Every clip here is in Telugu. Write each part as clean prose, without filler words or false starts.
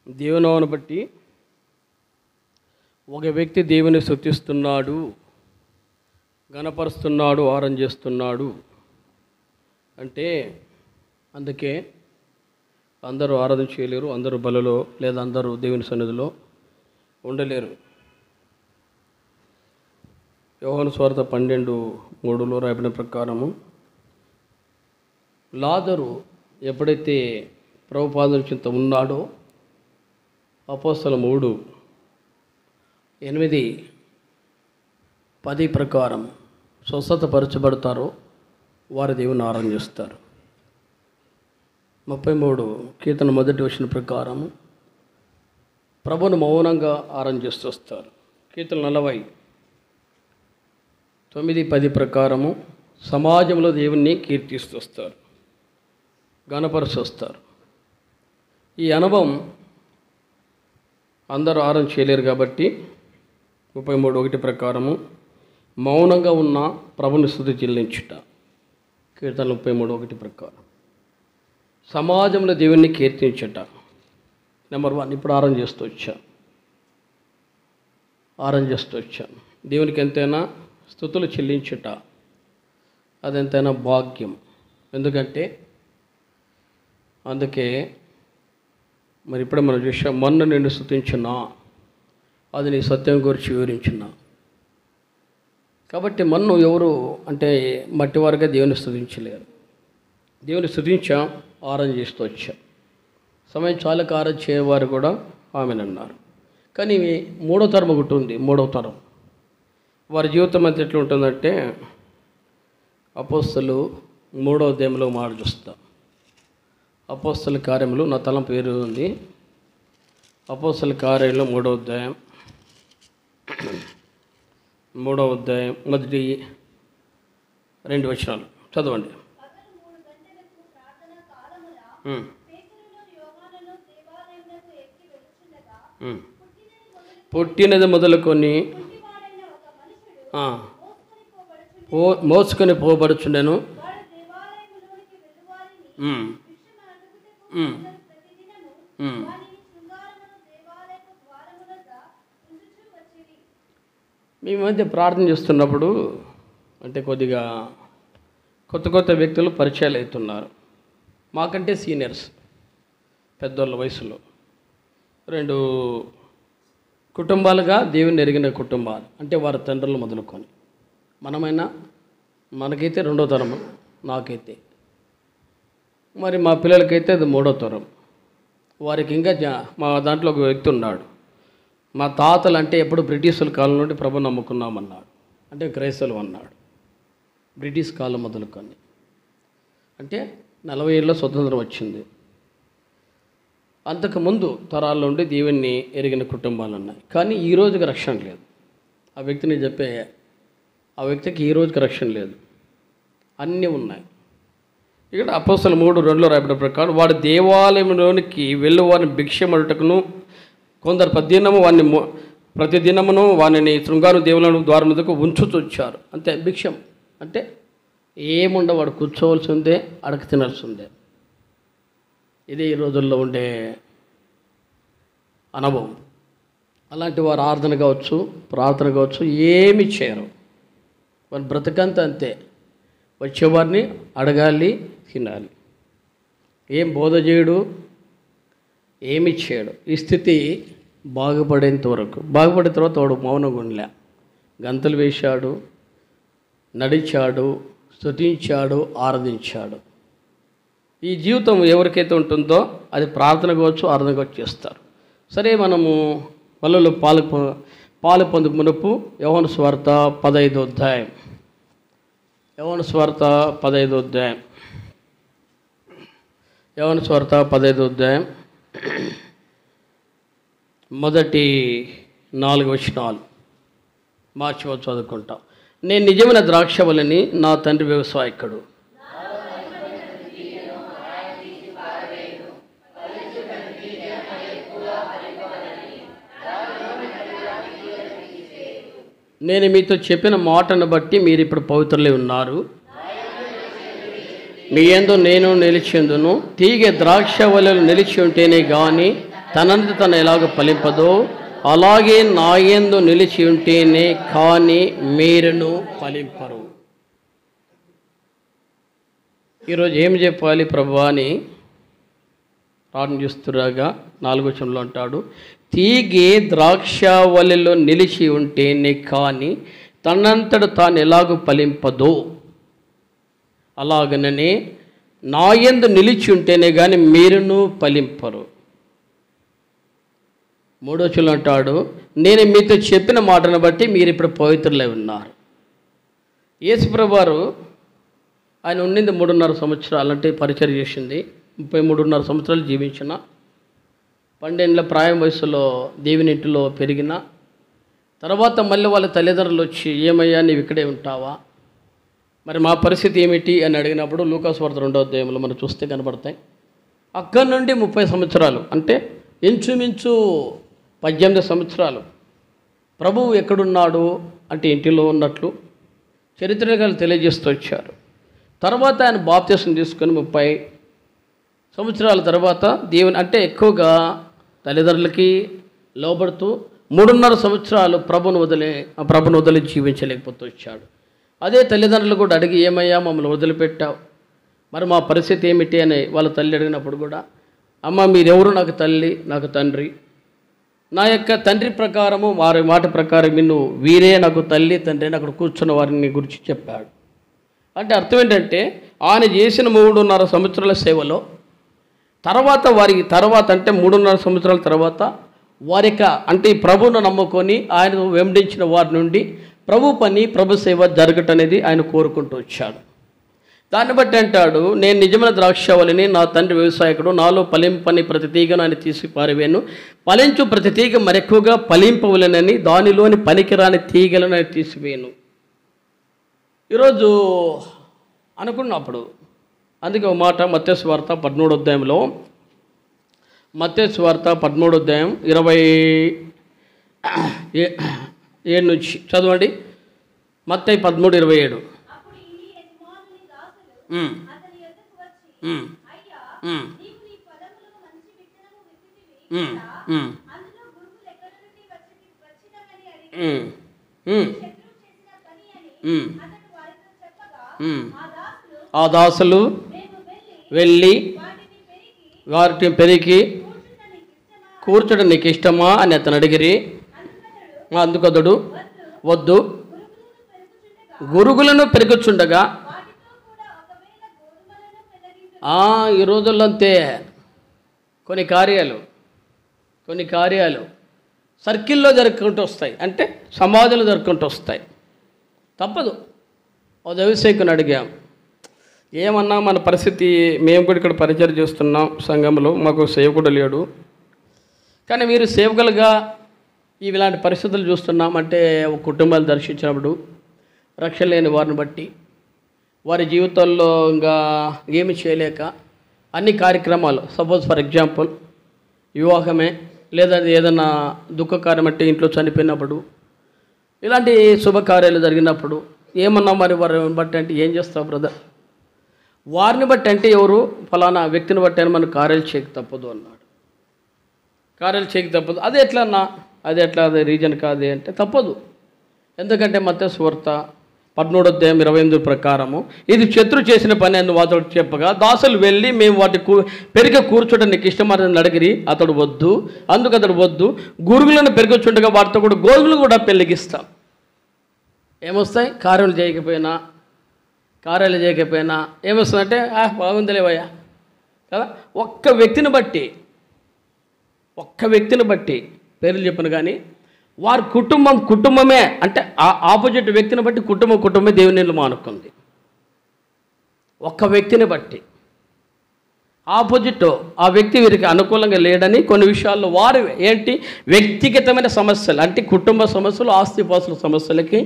దేవునామను బట్టి ఒక వ్యక్తి దేవుని స్తుతిస్తున్నాడు, గణపరుస్తున్నాడు, ఆరాధన చేస్తున్నాడు అంటే అందుకే అందరూ ఆరాధన చేయలేరు, అందరూ బలలో లేదా అందరూ దేవుని సన్నిధిలో ఉండలేరు. యోహాను సువార్త 12:3 రాయబడిన ప్రకారము లాజరు ఎప్పుడైతే ప్రభుపాదం చింత ఉన్నాడో అపోస్తల 3:8-10 ప్రకారం స్వస్థతపరచబడతారో వారు దేవుని ఆరాధన చేస్తారు. 33 కీర్తన 1వ వచనం ప్రకారం ప్రభువును మౌనంగా ఆరాధన చేస్తూ వస్తారు. కీర్తన 40:9-10 ప్రకారము సమాజంలో దేవుణ్ణి కీర్తిస్తూ వస్తారు, గణపరుస్తూ వస్తారు. ఈ అనుభవం అందరూ ఆరాధన చేయలేరు కాబట్టి 33:1 ప్రకారము మౌనంగా ఉన్న ప్రభుని స్తుతి చెల్లించుట. కీర్తన 33:1 ప్రకారం సమాజంలో దేవుణ్ణి కీర్తించుట. నెంబర్ 1 ఇప్పుడు ఆరాధన చేస్తూ వచ్చాను. దేవునికి ఎంతైనా స్తుతులు చెల్లించుట అదెంతైనా భాగ్యం. ఎందుకంటే అందుకే మరి ఇప్పుడే మనం చూసాం, మొన్న నిన్ను స్తుతించున్నా, అది నీ సత్యం గురించి వివరించున్నా. కాబట్టి మన్ను ఎవరు అంటే మట్టివారుగా దేవుని స్తుతించలేరు. దేవుని స్తుతించాం, ఆరాధన చేస్తూ వచ్చాం. సమయం చాలక ఆరాధన చేయవారు కూడా ఆమెనన్నారు. కానీ 3వ తరం ఒకటి ఉంది. 3వ తరం వారి జీవితం అంతా ఎట్లా ఉంటుందంటే అపోస్తలు 3వ అధ్యాయంలో మాట చూస్తాం. అపోస్తల కార్యములు నా తలం పేరు ఉంది. అపోస్తల కార్యంలో 3వ అధ్యాయం మొదటి 2 వచనాలు చదవండి. పుట్టినది మొదలుకొని మోసుకొని పోబడుచుండెను. మీ మధ్య ప్రార్థన చేస్తున్నప్పుడు అంటే కొద్దిగా కొత్త వ్యక్తులు పరిచయాలు అవుతున్నారు. మాకంటే సీనియర్స్, పెద్దోళ్ళ వయసులో 2 కుటుంబాలుగా దేవుని ఎరిగిన కుటుంబాలు అంటే వారి తండ్రులు మొదలుకొని మనకైతే 2వ తరం, నాకైతే మరి మా పిల్లలకైతే అది 3వ తరం. వారికి ఇంకా మా దాంట్లో ఒక వ్యక్తి ఉన్నాడు. మా తాతలు అంటే ఎప్పుడు బ్రిటిషుల కాలం నుండి ప్రభు నమ్ముకున్నామన్నాడు, అంటే క్రైస్తవులు అన్నాడు. బ్రిటిష్ కాలం మొదలుకొని అంటే 40 ఏళ్ళలో స్వతంత్రం వచ్చింది. అంతకుముందు తరాల నుండి దేవుణ్ణి ఎరిగిన కుటుంబాలు ఉన్నాయి. కానీ ఈ రోజుకి రక్షణ లేదు. ఆ వ్యక్తికి ఈ రోజుకి రక్షణ లేదు. అన్నీ ఉన్నాయి. ఇక్కడ అపోస్తల 3:2 రాయబడిన ప్రకారం వాడు దేవాలయంలోనికి వెళ్ళి వారిని భిక్షమడుటకును కొందరు ప్రతిదినమును వారిని శృంగారు దేవులను ద్వారం మీదకు ఉంచుతొచ్చారు. అంతే. భిక్షం అంటే ఏముండవు, వాడు కూర్చోవలసిందే, అడక తినాల్సిందే. ఇది ఈ రోజుల్లో ఉండే అనుభవం. అలాంటి వారు ఆరాధన కావచ్చు, ప్రార్థన కావచ్చు, ఏమి చేయరు. వారి బ్రతకంతా అంతే. వచ్చేవారిని అడగాలి, తినాలి. ఏం బోధ చేయడు, ఏమి చేయడు. ఈ స్థితి బాగుపడేంత వరకు. బాగుపడిన తర్వాత వాడు మౌనంగా ఉండలే. గంతలు వేశాడు, నడిచాడు, స్తుతించాడు, ఆరాధించాడు. ఈ జీవితం ఎవరికైతే ఉంటుందో అది ప్రార్థన కావచ్చు, ఆరాధన కావచ్చు చేస్తారు. సరే, మనము పల్లెలో పాలు పొందుకు మునుపు యోహాను సువార్త 15వ అధ్యాయం. యోహాను సువార్త 15వ అధ్యాయం. యోహాను సువార్త 15వ అధ్యాయం మొదటి 4 వచనాలు మార్చి చదువుకుంటాం. నేను నిజమైన ద్రాక్షవల్లిని, నా తండ్రి వ్యవసాయకుడు. నేను మీతో చెప్పిన మాటను బట్టి మీరు ఇప్పుడు పవిత్రులై ఉన్నారు. మీ యందు నేను నిలిచెందును. తీగ ద్రాక్షవల్లిలో నిలిచి ఉంటేనే కానీ తనంత తను ఎలాగ ఫలింపదో అలాగే నా యందు నిలిచి ఉంటేనే కానీ మీరును ఫలింపరు. ఈరోజు ఏం చెప్పాలి ప్రభువా అని ప్రార్థన చేస్తురాగా 4వ వచనంలో అంటాడు, తీగె ద్రాక్షావల్లిలో నిలిచి ఉంటేనే కానీ తనంతట తాను ఎలాగూ ఫలింపదో అలాగననే నా యందు నిలిచి ఉంటేనే కానీ మీరును ఫలింపరు. 3వ వచనంలో అంటాడు, నేను మీతో చెప్పిన మాటను బట్టి మీరు ఇప్పుడు పవిత్రులై ఉన్నారు. యేసుప్రభువు వారు ఆయన ఉండింది 3.5 సంవత్సరాలు, అంటే పరిచర్య చేసింది 33.5 సంవత్సరాలు జీవించిన, 12 ఏళ్ల ప్రాయం వయసులో దేవుని ఇంటిలో పెరిగిన తర్వాత మళ్ళీ వాళ్ళ తల్లిదండ్రులు వచ్చి ఏమయ్యా నీవు ఇక్కడే ఉంటావా, మరి మా పరిస్థితి ఏమిటి అని అడిగినప్పుడు లూకాసు వార్త 2వ అధ్యాయంలో మనం చూస్తే కనబడతాయి. అక్కడి నుండి 30 సంవత్సరాలు అంటే ఇంచుమించు 18 సంవత్సరాలు ప్రభువు ఎక్కడున్నాడు అంటే ఇంటిలో ఉన్నట్లు చరిత్రకారులు తెలియజేస్తూ వచ్చారు. తర్వాత ఆయన బాప్తిసం తీసుకొని 30 సంవత్సరాల తర్వాత దేవుని అంటే ఎక్కువగా తల్లిదండ్రులకి లోబడుతూ 3.5 సంవత్సరాలు ప్రభును వదిలి జీవించలేకపోతూ వచ్చాడు. అదే తల్లిదండ్రులు కూడా అడిగి ఏమయ్యా మమ్మల్ని వదిలిపెట్టావు, మరి మా పరిస్థితి ఏమిటి అని వాళ్ళ తల్లి అడిగినప్పుడు కూడా, అమ్మ మీరెవరు నాకు తల్లి నాకు తండ్రి, నా యొక్క తండ్రి ప్రకారము వారి మాట ప్రకారం నిన్ను వీరే నాకు తల్లి తండ్రి అని అక్కడ కూర్చున్న వారిని గురించి చెప్పాడు. అంటే అర్థం ఏంటంటే ఆయన చేసిన 3.5 సంవత్సరాల సేవలో తర్వాత అంటే 3.5 సంవత్సరాల తర్వాత అంటే ఈ ప్రభువును నమ్ముకొని ఆయన వెంబడించిన వారి నుండి ప్రభు సేవ జరగటం అనేది ఆయన కోరుకుంటూ వచ్చాడు. దాన్ని బట్టి అంటాడు, నేను నిజమైన ద్రాక్షావళిని, నా తండ్రి వ్యవసాయకుడు, నాలో ఫలింపని ప్రతి తీగను ఆయన తీసి పారివేను, ఫలించు ప్రతి తీగ మరెక్కువగా ఫలింపవలెనని దానిలోని పనికిరాని తీగలను ఆయన తీసివేయను. ఈరోజు అనుకున్నప్పుడు అందుకే ఒక మాట మత్తయి సువార్త 13వ అధ్యాయంలో, మత్తయి సువార్త 13వ అధ్యాయం 27 నుంచి చదవండి. మత్తయి 13:27. ఆ దాసులు వెళ్ళి వాటిని పెరిగి కూర్చోడం నీకు ఇష్టమా అని అతను అడిగిరి. అందుకతడు వద్దు, గురుగులను పెరుగుచుండగా. ఈ రోజుల్లో అంతే కొన్ని కార్యాలు సర్కిల్లో జరుపుకుంటూ వస్తాయి, అంటే సమాజంలో జరుపుకుంటూ వస్తాయి. తప్పదు. ఓ వ్యవసాయకుని అడిగాం, ఏమన్నా మన పరిస్థితి, మేము కూడా ఇక్కడ పరిచయం చేస్తున్నాం సంఘంలో, మాకు సేవకుడు లేడు, కానీ మీరు సేవకులుగా ఇలాంటి పరిస్థితులు చూస్తున్నాం అంటే ఒక కుటుంబాలు దర్శించినప్పుడు రక్షణ లేని వారిని బట్టి వారి జీవితాల్లో ఇంకా ఏమి చేయలేక అన్ని కార్యక్రమాలు, సపోజ్ ఫర్ ఎగ్జాంపుల్ వివాహమే లేదా ఏదైనా దుఃఖకార్యం అంటే ఇంట్లో చనిపోయినప్పుడు ఇలాంటి శుభకార్యాలు జరిగినప్పుడు ఏమన్నా మరి వారిని బట్టి అంటే ఏం చేస్తావు బ్రదర్, వారిని బట్టి అంటే ఎవరు ఫలానా వ్యక్తిని బట్టి అని మనం కార్యాలు చేయక తప్పదు అన్నాడు. కార్యాలు చేయక తప్పదు. అది ఎట్లా అన్నా, అది ఎట్లా, అదే రీజన్ కాదే అంటే తప్పదు. ఎందుకంటే మత్తయి సువార్త 13వ అధ్యాయం 28 ప్రకారము ఇది శత్రు చేసిన పని అని అతడు చెప్పగా దాసులు వెళ్ళి మేము వాటి పెరిగ కూర్చోటం నీకు ఇష్టమని అడిగిరి. అతడు వద్దు, అందుకు అతడు వద్దు, గురుగులను పెరుగుచుండగా వాటితో కూడా గోధుమలు కూడా పెళ్ళగిస్తాం. ఏమొస్తాయి? కార్యాలు చేయకపోయినా ఏమొస్తుందంటే బాగుందిలేవయ్యా కదా. ఒక్క వ్యక్తిని బట్టి పేర్లు చెప్పను కానీ వారి కుటుంబమే అంటే ఆపోజిట్ వ్యక్తిని బట్టి కుటుంబమే దేవుని నీళ్ళు మానుకుంది. ఒక్క వ్యక్తిని బట్టి ఆపోజిట్ ఆ వ్యక్తి వీరికి అనుకూలంగా లేడని కొన్ని విషయాల్లో వారు ఏంటి వ్యక్తిగతమైన సమస్యలు అంటే కుటుంబ సమస్యలు, ఆస్తిపాస్తుల సమస్యలకి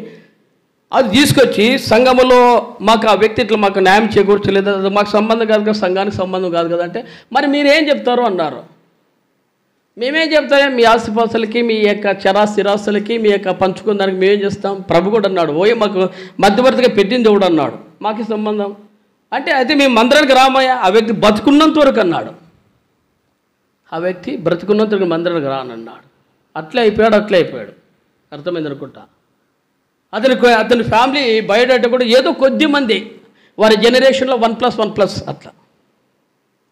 అది తీసుకొచ్చి సంఘములో మాకు ఆ వ్యక్తి ఇట్లా మాకు న్యాయం చేకూర్చలేదు, అది మాకు సంబంధం కాదు కదా, సంఘానికి సంబంధం కాదు కదా అంటే మరి మీరేం చెప్తారు అన్నారు. మేమేం చెప్తాం? మీ ఆస్తిపాస్తులకి, మీ యొక్క స్థిరాస్తులకి, మీ యొక్క పంచుకున్న దానికి మేమేం చేస్తాం? ప్రభు కూడా అన్నాడు, మాకు మధ్యవర్తిగా పెట్టింది దేవుడు అన్నాడు, మాకు సంబంధం అంటే అయితే మేము మందిరానికి రామయ్య, ఆ వ్యక్తి బతుకున్నంత వరకు అన్నాడు. ఆ వ్యక్తి బ్రతుకున్నంతకు మందిరానికి రానన్నాడు. అట్లే అయిపోయాడు. అర్థమైంది అనుకుంటా. అతని ఫ్యామిలీ బయోడేట కూడా ఏదో కొద్ది మంది వారి జనరేషన్లో 1+1+ అట్లా.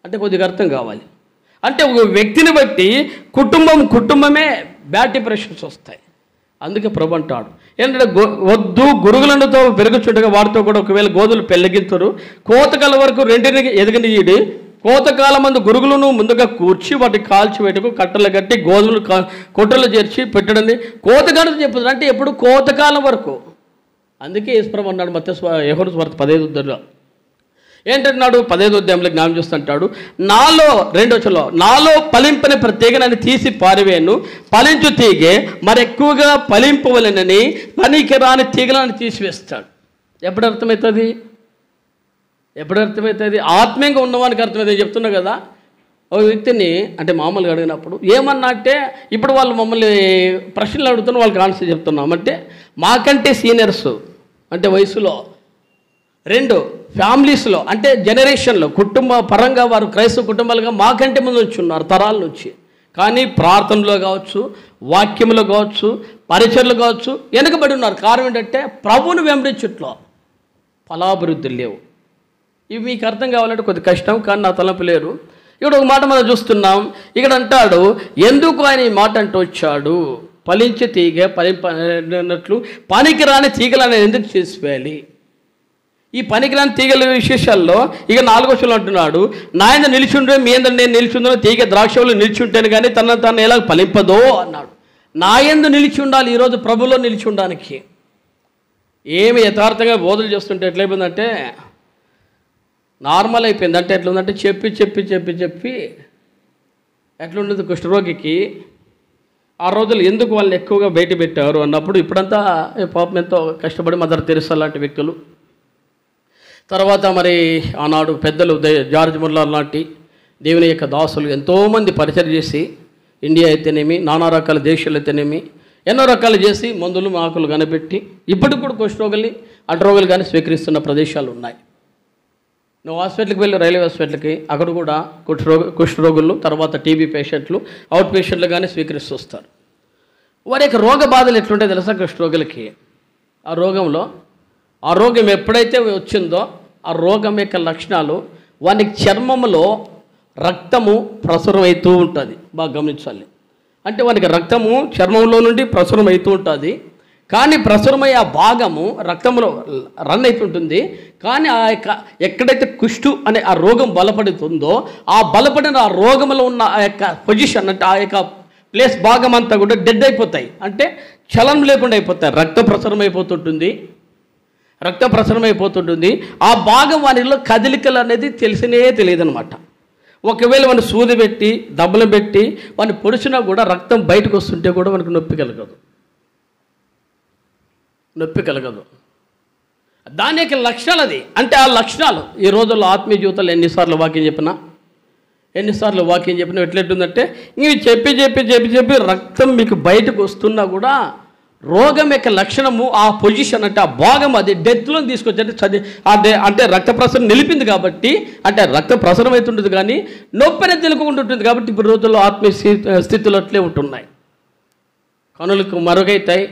అంటే కొద్దిగా అర్థం కావాలి. అంటే ఒక వ్యక్తిని బట్టి కుటుంబమే బ్యాడ్ డిప్రెషన్స్ వస్తాయి. అందుకే ప్రభు అంటాడు ఏంటంటే వద్దు గురుగులతో పెరుగుచుండగా వారితో కూడా ఒకవేళ గోధులు పెళ్ళగించరు, కోతకాల వరకు రెండిని ఎదగనియడి, కోతకాలం మందు గురుగులను ముందుగా కూర్చి వాటిని కాల్చి పెట్టుకు కట్టలు కట్టి గోధుమలు కొట్టలు చేర్చి పెట్టడని కోతకాలం చెప్తుంది. అంటే ఎప్పుడు కోతకాలం వరకు. అందుకే యేసుప్రభు అన్నాడు యోహాను సువార్త 15:15 ఏంటంటున్నాడు? 15వ అధ్యాయంలో జ్ఞానం చేస్తుంటాడు, నాలో 2 నాలో ఫలింపని ప్రత్యేకనని తీసి పారివేను, ఫలించు తీగే మరి ఎక్కువగా ఫలింపవలనని పనికిరాని తీగలను తీసివేస్తాడు. ఎప్పుడు అర్థమవుతుంది? ఆత్మీయంగా ఉన్నవానికి అర్థమవుతుంది. చెప్తున్నా కదా, ఒక వ్యక్తిని అంటే మామూలుగా అడిగినప్పుడు ఏమన్నా అంటే ఇప్పుడు వాళ్ళు మమ్మల్ని ప్రశ్నలు అడుగుతున్న వాళ్ళకి ఆన్సర్ చెప్తున్నాం. అంటే మాకంటే సీనియర్స్ అంటే వయసులో, 2 ఫ్యామిలీస్లో అంటే జనరేషన్లో కుటుంబ పరంగా వారు క్రైస్తవ కుటుంబాలుగా మాకంటే ముందు నుంచి ఉన్నారు తరాల నుంచి. కానీ ప్రార్థనలో కావచ్చు, వాక్యంలో కావచ్చు, పరిచర్లు కావచ్చు వెనుకబడి ఉన్నారు. కారణం ఏంటంటే ప్రభువును వెంబడించుట్లో ఫలాభివృద్ధులు లేవు. ఇవి మీకు అర్థం కావాలంటే కొద్ది కష్టం, కానీ నా తలంపు లేరు. ఇక్కడ ఒక మాట మనం చూస్తున్నాం. ఇక్కడ అంటాడు ఎందుకు ఆయన ఈ మాట అంటూ వచ్చాడు, ఫలించే తీగ ఫలింపనట్లు పనికిరాని తీగలను ఎందుకు చేసివేయాలి? ఈ పనికిరాని తీగల విశేషాల్లో ఇక 4వ అంటున్నాడు, నా యందు నిలిచుండే మీ యందు నేను నిలిచుందో తీగ ద్రాక్షలో నిలిచుంటాను కానీ తను ఎలా ఫలింపదో అన్నాడు. నా యందు నిలిచి ఉండాలి. ఈరోజు ప్రభులో నిలిచి ఉండడానికి ఏమి యథార్థంగా బోధలు చేస్తుంటే ఎట్లయిపోయిందంటే నార్మల్ అయిపోయింది. అంటే ఎట్లుందంటే చెప్పి ఎట్లుండదు కుష్ఠరోగికి ఆ రోజులు ఎందుకు వాళ్ళని ఎక్కువగా బయట పెట్టారు అన్నప్పుడు ఇప్పుడంతా పాపం ఎంతో కష్టపడి మదర్ తెరెసా లాంటి వ్యక్తులు, తర్వాత మరి ఆనాడు పెద్దలు జార్జ్ ముల్లా లాంటి దేవుని యొక్క దాసులు ఎంతోమంది పరిచయం చేసి ఇండియా అయితేనేమి నానా రకాల దేశాలు అయితేనేమి ఎన్నో రకాలు చేసి మందులు ఆకులు కనిపెట్టి ఇప్పటికి కూడా కుష్ఠరోగుల్ని అడ్రోగులు కానీ స్వీకరిస్తున్న ప్రదేశాలు ఉన్నాయి. నువ్వు హాస్పిటల్కి వెళ్ళి రైల్వే హాస్పిటల్కి అక్కడ కూడా కుష్ఠరోగులు తర్వాత టీబీ పేషెంట్లు అవుట్ పేషెంట్లు కానీ స్వీకరిస్తూ వస్తారు. వారి యొక్క రోగ బాధలు ఎట్లుంటాయి తెలుసా? కుష్ఠరోగులకి ఆ రోగం ఎప్పుడైతే వచ్చిందో ఆ రోగం యొక్క లక్షణాలు వానికి చర్మంలో రక్తము ప్రసరం అవుతూ ఉంటుంది. బాగా గమనించాలి. అంటే వానికి రక్తము చర్మంలో నుండి ప్రసరం అవుతూ ఉంటుంది. కానీ ప్రసరమయ్యే ఆ భాగము రక్తంలో రన్ అవుతుంటుంది. కానీ ఆ యొక్క ఎక్కడైతే కుష్టు అనే ఆ రోగం బలపడుతుందో ఆ బలపడిన ఆ రోగంలో ఉన్న ఆ యొక్క పొజిషన్ అంటే ఆ యొక్క ప్లేస్ భాగం అంతా కూడా డెడ్ అయిపోతాయి. అంటే చలనం లేకుండా అయిపోతాయి. రక్త ప్రసరం అయిపోతుంటుంది. ఆ భాగం వానిలో కదలికలు అనేది తెలియదు అనమాట. ఒకవేళ వాడిని సూది పెట్టి దెబ్బలు పెట్టి వాడిని పొడిచినా కూడా రక్తం బయటకు వస్తుంటే కూడా మనకు నొప్పి కలగదు. దాని యొక్క లక్షణాలు అది. అంటే ఆ లక్షణాలు ఈ రోజుల్లో ఆత్మీయ జీవితాలు ఎన్నిసార్లు వాక్యం చెప్పినా ఎట్లెట్టుందంటే ఇవి చెప్పి రక్తం మీకు బయటకు వస్తున్నా కూడా రోగం యొక్క లక్షణము ఆ పొజిషన్ అంటే ఆ భాగం అది డెత్లో తీసుకొచ్చి అంటే రక్త ప్రసరణ నిలిపింది కాబట్టి అంటే రక్త ప్రసరం అవుతుంటుంది కానీ నొప్పి అనేది తెలుకుంటుంటుంది. కాబట్టి ఇప్పుడు రోజుల్లో ఆత్మీయ స్థితిలో అట్లే ఉంటున్నాయి. కనులకు మరుగైతాయి,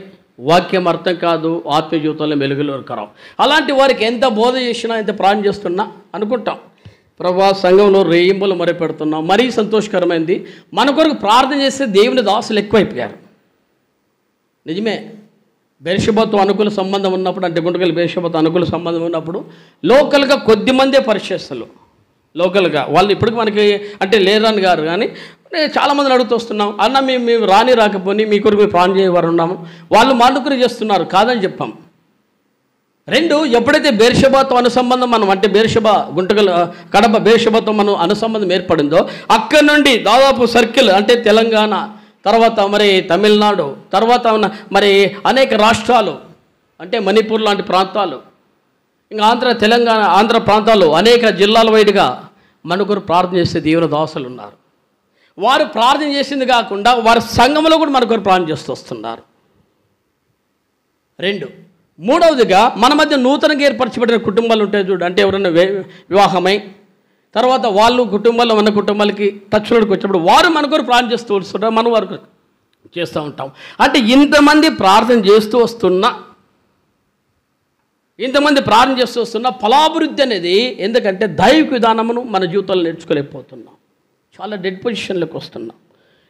వాక్యం అర్థం కాదు, ఆత్మీయ జీవితంలో మెలుగులు కరావు. అలాంటి వారికి ఎంత బోధ చేసినా ఎంత ప్రాణం చేస్తున్నా అనుకుంటాం ప్రభా సంఘంలో రేయింబులు మొరపెడుతున్నాం. మరీ సంతోషకరమైంది. మన కొరకు ప్రార్థన చేస్తే దేవుని దాసులు ఎక్కువైపోయారు. నిజమే. బెర్షెబాతో అనుకూల సంబంధం ఉన్నప్పుడు అంటే గుంటకల్ బెర్షెబాతో అనుకూల సంబంధం ఉన్నప్పుడు లోకల్గా కొద్దిమందే పరిచయస్తులు లోకల్గా వాళ్ళు ఇప్పటికి మనకి అంటే లేరని గారు కానీ చాలామందిని అడుగుతూ వస్తున్నాం. అన్న మేము రాకపోని మీ కొరకు మేము ప్రాణం చేయవారు ఉన్నాము. వాళ్ళు మానుకుని చేస్తున్నారు కాదని చెప్పాం. 2 ఎప్పుడైతే బెర్షెబాతో అనుసంబంధం మనం అంటే గుంటకల్ కడప బెర్షెబాతో మనం అనుసంబంధం ఏర్పడిందో అక్కడి నుండి దాదాపు సర్కిల్ అంటే తెలంగాణ తర్వాత మరి తమిళనాడు తర్వాత మరి అనేక రాష్ట్రాలు అంటే మణిపూర్ లాంటి ప్రాంతాలు ఇంకా తెలంగాణ ఆంధ్ర ప్రాంతాలు అనేక జిల్లాల వైడ్గా మనకు ప్రార్థన చేసే దేవుని దాసులు ఉన్నారు. వారు ప్రార్థన చేసింది కాకుండా వారి సంఘంలో కూడా మనకు ప్రార్థన చేస్తూ వస్తున్నారు. 2 మూడవదిగా మన మధ్య నూతనంగా ఏర్పరచబడిన కుటుంబాలు ఉంటాయి చూడు. అంటే ఎవరైనా వివాహమై తర్వాత వాళ్ళు కుటుంబాల్లో మన కుటుంబాలకి టచ్లోకి వచ్చినప్పుడు వారు మన కొరకు ప్రార్థన చేస్తూ వస్తుంటారు, మనం వారు చేస్తూ ఉంటాం. అంటే ఇంతమంది ప్రార్థన చేస్తూ వస్తున్నా, ఇంతమంది ప్రార్థన చేస్తూ వస్తున్నా ఫలాభివృద్ధి అనేది, ఎందుకంటే దైవిక విధానమును మన జీవితాల్లో నేర్చుకోలేకపోతున్నాం, చాలా డెడ్ పొజిషన్లోకి వస్తున్నాం.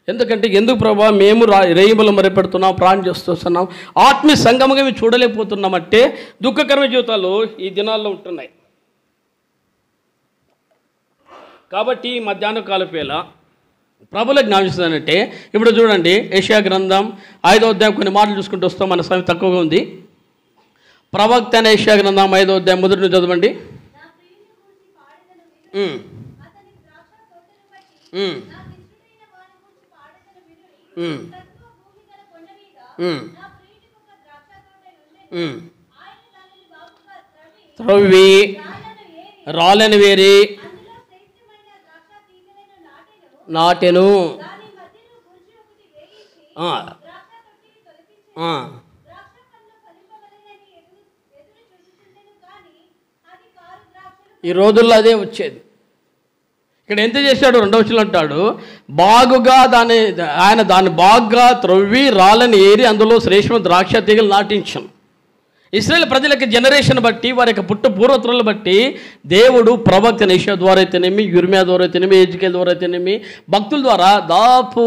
ఎందుకు ప్రభా మేము రేయిబలు మొరపెడుతున్నాం, ప్రార్థన చేస్తూ వస్తున్నాం, ఆత్మీయ సంగమంగా మేము చూడలేకపోతున్నామంటే దుఃఖకరమైన జీవితాలు ఈ దినాల్లో ఉంటున్నాయి. కాబట్టి మధ్యాహ్న కాలపేళ ప్రభులకు జ్ఞాపిస్తుందంటే, ఇప్పుడు చూడండి యెషయా గ్రంథం 5వ అధ్యాయం కొన్ని మాటలు చూసుకుంటూ వస్తాం, మన సమయం తక్కువగా ఉంది. ప్రవక్త అయిన యెషయా గ్రంథం 5వ అధ్యాయం మొదటి నుంచి చదవండి. త్రవ్వి రాళ్ళను వేరి నాటెను. ఈ రోజుల్లో అదే వచ్చేది. ఇక్కడ ఎంత చేశాడు, 2వ వచనంలో అంటాడు, బాగుగా దాన్ని బాగుగా త్రవ్వి రాళ్ళని ఏరి అందులో శ్రేష్ఠ ద్రాక్ష తీగలు నాటించాను. ఇశ్రాయేల్ ప్రజల యొక్క జనరేషన్ బట్టి, వారి యొక్క పూర్వత్రులను బట్టి దేవుడు ప్రవక్త యెషయా ద్వారా అయితేనేమి, యిర్మీయా ద్వారా అయితేనేమి, ఎజెకియెల్ ద్వారా అయితేనేమి, భక్తుల ద్వారా దాపు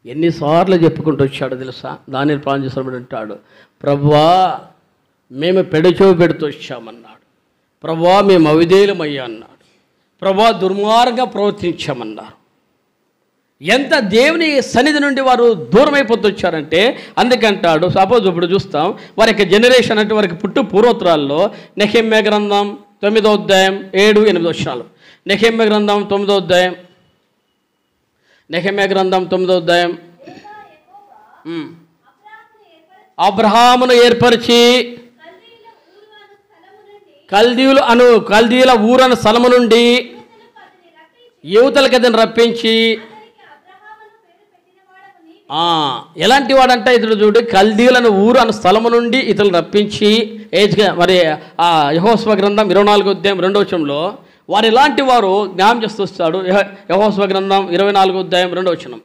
ఎన్నిసార్లు చెప్పుకుంటూ వచ్చాడు తెలుసా. దానిని ప్రార్థన చేసినప్పుడు అంటాడు, ప్రభువా మేము పెడచో పెడుతూ వచ్చామన్నాడు, ప్రభువా మేము అవిధేయులమయ్యా అన్నాడు, ప్రభువా దుర్మార్గంగా ప్రవర్తించామన్నారు. ఎంత దేవుని సన్నిధి నుండి వారు దూరం అయిపోతూ వచ్చారంటే, అందుకంటాడు. సపోజ్ ఇప్పుడు చూస్తాం వారి యొక్క జనరేషన్ అంటే వారికి పూర్వోత్తరాల్లో నెహెమ్యా గ్రంథం 9వ అధ్యాయం 7-8 వచనాలు. నెహెమ్యా గ్రంథం 9వ అధ్యాయం, నెహెమ్యా గ్రంథం 9వ అధ్యాయం. అబ్రహామును ఏర్పరిచి కల్దీయుల ఊరను స్థలము నుండి యువతలకి అతను రప్పించి, ఎలాంటి వాడంటే ఇతడు చూడు, కల్దీయులను ఊరు అన్న స్థలము నుండి ఇతను రప్పించి, మరి యెహోషువ గ్రంథం 24వ అధ్యాయం 2వ వచనంలో వారు ఎలాంటి వారు జ్ఞాపకం చేస్తూ వస్తాడు. యెహోషువ గ్రంథం 24వ అధ్యాయం 2వ వచనం.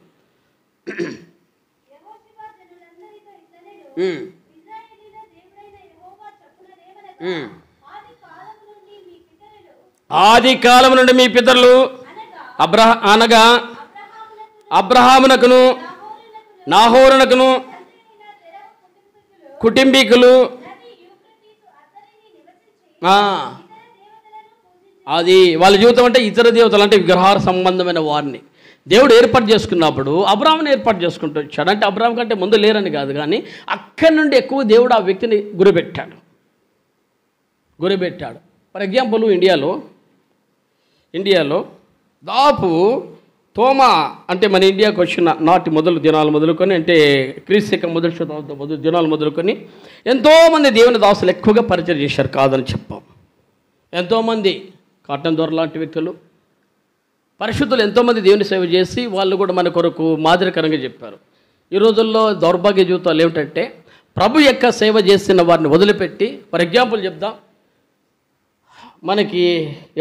ఆది కాలం నుండి మీ పితరులు అనగా అబ్రహామునకును నాహోరునకును కుటుంబీకులు అది వాళ్ళ జీవితం అంటే ఇతర దేవతలు అంటే విగ్రహార సంబంధమైన వారిని దేవుడు ఏర్పాటు చేసుకున్నప్పుడు అబ్రహాముని ఏర్పాటు చేసుకుంటూ వచ్చాడు. అంటే అబ్రహాం కంటే ముందు లేరని కాదు, కానీ అక్కడి నుండి ఎక్కువ దేవుడు ఆ వ్యక్తిని గురిపెట్టాడు. ఫర్ ఎగ్జాంపుల్ ఇండియాలో దాపు తోమా అంటే మన ఇండియాకు వచ్చిన నాటి దినాలు మొదలుకొని, అంటే క్రీస్తు మొదటి శతాబ్దం దినాలు మొదలుకొని ఎంతోమంది దేవుని దాసులు ఎక్కువగా పరిచయం చేశారు, కాదని చెప్పాం. ఎంతోమంది కాటన్ దొర లాంటి వ్యక్తులు, పరిశుద్ధులు ఎంతోమంది దేవుని సేవ చేసి వాళ్ళు కూడా మన కొరకు మాదిరికరంగా చెప్పారు. ఈ రోజుల్లో దౌర్భాగ్య జీవితాలు ఏమిటంటే, ప్రభు యొక్క సేవ చేసిన వారిని వదిలిపెట్టి, ఫర్ ఎగ్జాంపుల్ చెప్దాం, మనకి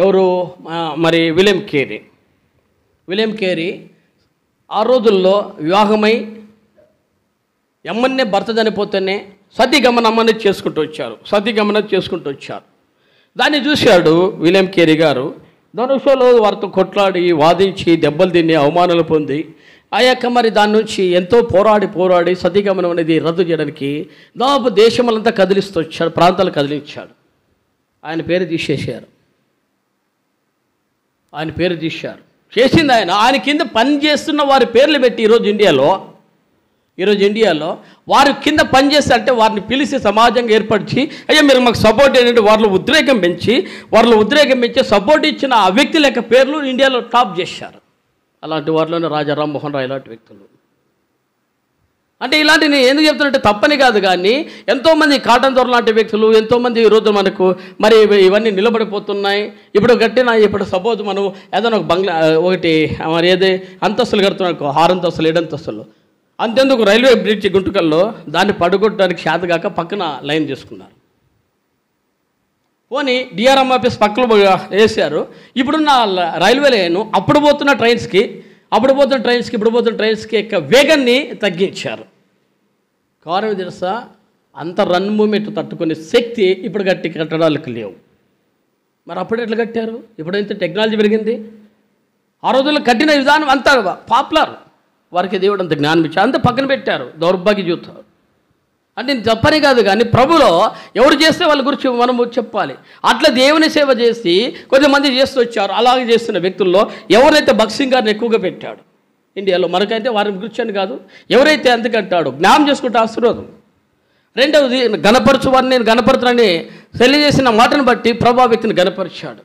ఎవరు మరి విలియం కేరీ ఆ రోజుల్లో వివాహమై ఎమ్మన్నే భర్త చనిపోతేనే సతీగమనం అమ్మని చేసుకుంటూ వచ్చారు. దాన్ని చూశాడు విలియం కేరీ గారు. దాని విషయంలో వారితో కొట్లాడి వాదించి దెబ్బలు తిని అవమానాలు పొంది ఆ యొక్క మరి దాని నుంచి ఎంతో పోరాడి సతీగమనం అనేది రద్దు చేయడానికి దాదాపు దేశములంతా కదిలిస్తూ వచ్చాడు, ప్రాంతాలు కదిలించాడు. ఆయన పేరు తీసేశారు. చేసింది ఆయన కింద పనిచేస్తున్న వారి పేర్లు పెట్టి ఈరోజు ఇండియాలో వారి కింద పనిచేస్తే అంటే వారిని పిలిచి సమాజంగా ఏర్పరిచి, అయ్యా మీరు మాకు సపోర్ట్ ఏంటంటే వారిలో ఉద్రేకం పెంచి సపోర్ట్ ఇచ్చిన ఆ వ్యక్తుల యొక్క పేర్లు ఇండియాలో టాప్ చేశారు. అలాంటి వారిలోనే రాజా రామ్మోహన్ రాయ్ ఇలాంటి వ్యక్తులు. అంటే ఇలాంటి నేను ఎందుకు చెప్తున్నట్టే తప్పని కాదు, కానీ ఎంతోమంది కాటన్ దొర లాంటి వ్యక్తులు ఎంతోమంది ఈరోజు మనకు మరి ఇవన్నీ నిలబడిపోతున్నాయి. ఇప్పుడు సపోజ్ మనం ఏదైనా ఒక బంగ్లా ఒకటి మరి ఏది అంతస్తులు కడుతున్నాం, 6 అంతస్తులు 7 అంతస్తులు, అంతెందుకు రైల్వే బ్రిడ్జి గుంటుకల్లో దాన్ని పడుకోవడానికి చేతగాక పక్కన లైన్ చేసుకున్నారు. పోనీ డిఆర్ఎం ఆఫీస్ పక్కన వేశారు. ఇప్పుడున్న రైల్వే లైను ఇప్పుడు పోతున్న ట్రైన్స్కి యొక్క వేగాన్ని తగ్గించారు. కారణం తెలుసా? అంత రన్ మూమెంట్ తట్టుకునే శక్తి ఇప్పుడు గట్టి కట్టడాలకు లేవు. మరి అప్పుడు ఎట్లా కట్టారు? ఇప్పుడైతే టెక్నాలజీ పెరిగింది. ఆ రోజుల్లో కట్టిన విధానం అంతా పాపులర్. వారికి దేవుడు అంత జ్ఞానం ఇచ్చారు, అంత పక్కన పెట్టారు. దౌర్భాగ్య జీవితం అంటే నేను చెప్పని కాదు, కానీ ప్రభులో ఎవరు చేస్తే వాళ్ళ గురించి మనము చెప్పాలి. అట్లా దేవుని సేవ చేసి కొంతమంది చేస్తూ వచ్చారు. అలాగే చేస్తున్న వ్యక్తుల్లో ఎవరైతే భక్సింగ్ గారిని ఎక్కువగా పెట్టాడు ఇండియాలో, మనకైతే వారిని గురించి అని కాదు, ఎవరైతే అంతకంటాడు జ్ఞానం చేసుకుంటే ఆశీర్వాదం. రెండవది గణపరచు వారిని, నేను గణపరచునని తెలియజేసిన మాటను బట్టి ప్రభు వ్యక్తిని గణపరిచాడు.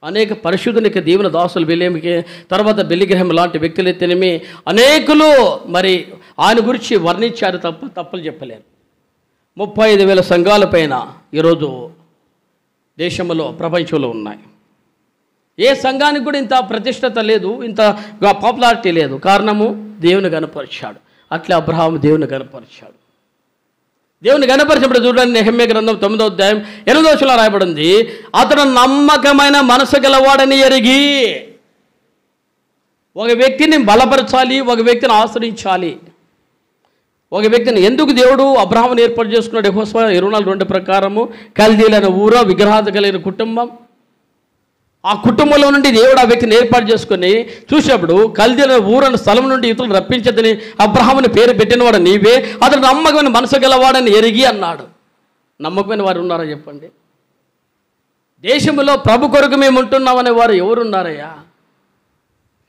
అనేక పరిశుద్ధునికి దీవెన దాసులు బిలేమికి, తర్వాత బెల్లిగ్రహం లాంటి వ్యక్తులైతేనేమి అనేకులు మరి ఆయన గురించి వర్ణించారు, తప్పులు చెప్పలేరు. 35,000 సంఘాల పైన ఈరోజు దేశంలో ప్రపంచంలో ఉన్నాయి. ఏ సంఘానికి కూడా ఇంత ప్రతిష్టత లేదు, ఇంత పాపులారిటీ లేదు. కారణము దేవుని గణపరిచాడు. అట్లా అబ్రహాము దేవుని గణపరిచాడు. దేవుని గణపరిచినప్పుడు చూడండి, నెహెమ్యా గ్రంథం 9వ అధ్యాయం 8వ వచనంలో రాయబడింది, అతడు నమ్మకమైన మనసు గలవాడని ఎరిగి. ఒక వ్యక్తిని బలపరచాలి, ఒక వ్యక్తిని ఆశ్రయించాలి. ఒక వ్యక్తిని ఎందుకు దేవుడు అబ్రహామును ఏర్పాటు చేసుకున్నాడు? యెహోషువ 24:2 ప్రకారము కల్దీలైన ఊర విగ్రహాలు కలిగిన కుటుంబం, ఆ కుటుంబంలో నుండి దేవుడు ఆ వ్యక్తిని ఏర్పాటు చేసుకుని చూసినప్పుడు కల్దీల ఊరని స్థలం నుండి ఇతరులు రప్పించదని అబ్రహాముని పేరు పెట్టినవాడు నీవే, అతడు నమ్మకమైన మనసు గలవాడని ఎరిగి అన్నాడు. నమ్మకమైన వారు ఉన్నారా చెప్పండి? దేశంలో ప్రభు కొరకు మేము ఉంటున్నామనే వారు ఎవరున్నారయ్యా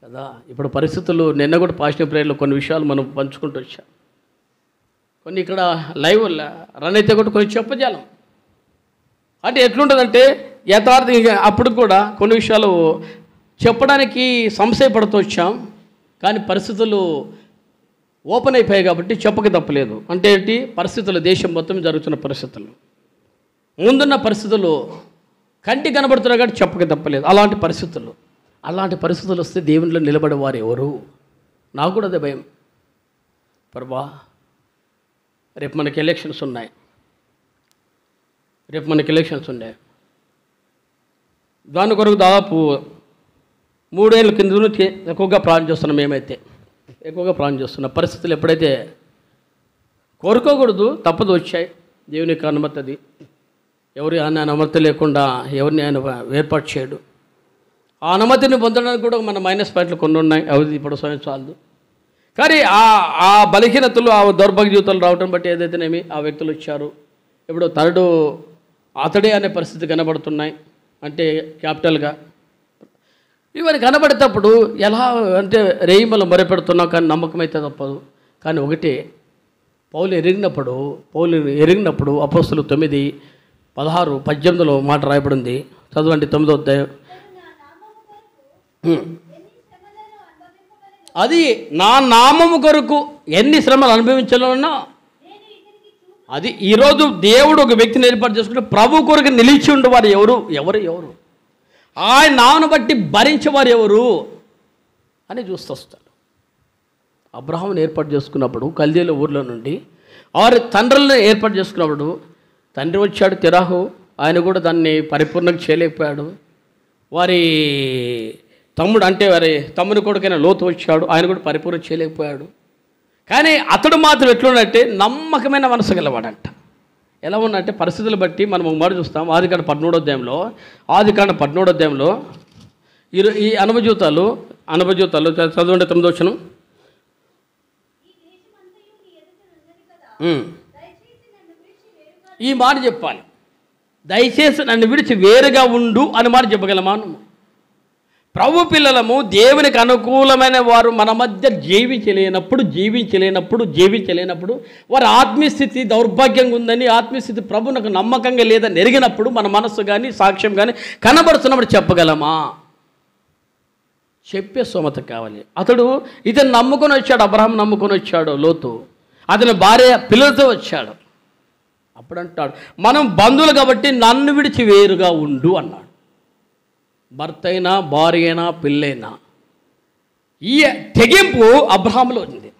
కదా? ఇప్పుడు పరిస్థితులు, నిన్న కూడా పాజిటివ్ ప్రేయర్లో కొన్ని విషయాలు మనం పంచుకుంటూ వచ్చాం. కొన్ని ఇక్కడ లైవ్ రన్ అయితే కూడా కొన్ని చెప్పజాలం. అంటే ఎట్లుంటుందంటే యథార్థంగా అప్పుడు కూడా కొన్ని విషయాలు చెప్పడానికి సంశయపడుతూ వచ్చాం, కానీ పరిస్థితులు ఓపెన్ అయిపోయాయి కాబట్టి చెప్పక తప్పలేదు. అంటే ఏంటి? పరిస్థితులు దేశం మొత్తం జరుగుతున్న పరిస్థితులు, ముందున్న పరిస్థితులు కంటి కనబడుతున్నా కానీ చెప్పక తప్పలేదు. అలాంటి పరిస్థితులు వస్తే దేవునిలో నిలబడేవారు ఎవరు? నాకు కూడా అదే భయం. ప్రభా, రేపు మనకి ఎలక్షన్స్ ఉన్నాయి. దాని కొరకు దాదాపు 3 ఏళ్ళ కింద నుంచి ఎక్కువగా ప్లాన్ చేస్తున్నాం. మేమైతే ఎక్కువగా ప్లాన్ చేస్తున్నాం. పరిస్థితులు ఎప్పుడైతే కోరుకోకూడదు తప్పదు వచ్చాయి. దేవునికి అనుమతి, అది ఎవరి అనుమతి లేకుండా ఎవరిని ఆయన ఏర్పాటు చేయడు. ఆ అనుమతిని పొందడానికి కూడా మన మైనస్ పాయింట్లు కొన్ని ఉన్నాయి, అవి ఇప్పుడు స్వయం చాలదు. కానీ ఆ బలహీనతలు, ఆ దౌర్భాగ్య జీవితాలు రావటం బట్టి ఏదైతేనేమి ఆ వ్యక్తులు వచ్చారు. ఇప్పుడు థర్డు అతడే అనే పరిస్థితి కనబడుతున్నాయి. అంటే క్యాపిటల్గా ఇవన్నీ కనబడేటప్పుడు ఎలా అంటే రేయిమలు మొరపెడుతున్నాం, కానీ నమ్మకం అయితే తప్పదు. కానీ ఒకటి పౌలు ఎరిగినప్పుడు అపోస్తులు 9:16-18 మాట రాయబడింది. చదవండి 9వ అధ్యాయం. అది నా నామము కొరకు ఎన్ని శ్రమలు అనుభవించాలన్నా, అది ఈరోజు దేవుడు ఒక వ్యక్తిని ఏర్పాటు చేసుకుంటే ప్రభు కొరకు నిలిచి ఉండేవారు ఎవరు ఆయన నామను బట్టి భరించేవారు ఎవరు అని చూస్తొస్తాడు. అబ్రహాముని ఏర్పాటు చేసుకున్నప్పుడు కల్దీల ఊర్లో నుండి వారి తండ్రులను ఏర్పాటు చేసుకున్నప్పుడు తండ్రి వచ్చాడు తెరాహు, ఆయన కూడా దాన్ని పరిపూర్ణంగా చేయలేకపోయాడు. వారి తమ్ముడు అంటే వారి తమ్ముని కొడుకైన లోతు వచ్చాడు, ఆయన కూడా పరిపూర్ణం చేయలేకపోయాడు. కానీ అతడు మాత్రం ఎట్లున్నట్టే నమ్మకమైన మనసు గలవాడంట. ఎలా ఉన్నట్టే పరిస్థితులు బట్టి మనం ఒక మాట చూస్తాం. ఆదికాండ 13వ అధ్యాయంలో ఈ అనుభవజీవితాలు చదవండి 9వ వచనం. ఈ మాట చెప్పాలి, దయచేసి నన్ను విడిచి వేరుగా ఉండు అని మాట చెప్పగలమా? ప్రభు పిల్లలము, దేవునికి అనుకూలమైన వారు మన మధ్య జీవించలేనప్పుడు వారి ఆత్మీయస్థితి దౌర్భాగ్యంగా ఉందని, ఆత్మీయస్థితి ప్రభునకు నమ్మకంగా లేదని ఎరిగినప్పుడు మన మనస్సు కానీ సాక్ష్యం కానీ కనబడుతున్నప్పుడు చెప్పగలమా? చెప్పే స్తోమత కావాలి. అతడు ఇతను నమ్ముకొని వచ్చాడు, అబ్రహాం నమ్ముకొని వచ్చాడు లోతు, అతని భార్య పిల్లలతో వచ్చాడు. అప్పుడు అంటాడు, మనం బంధువులు కాబట్టి నన్ను విడిచి వేరుగా ఉండు అన్నాడు. భర్త అయినా భార్య అయినా పిల్లైనా ఈ తెగింపు అబ్రహాంలో ఉంది.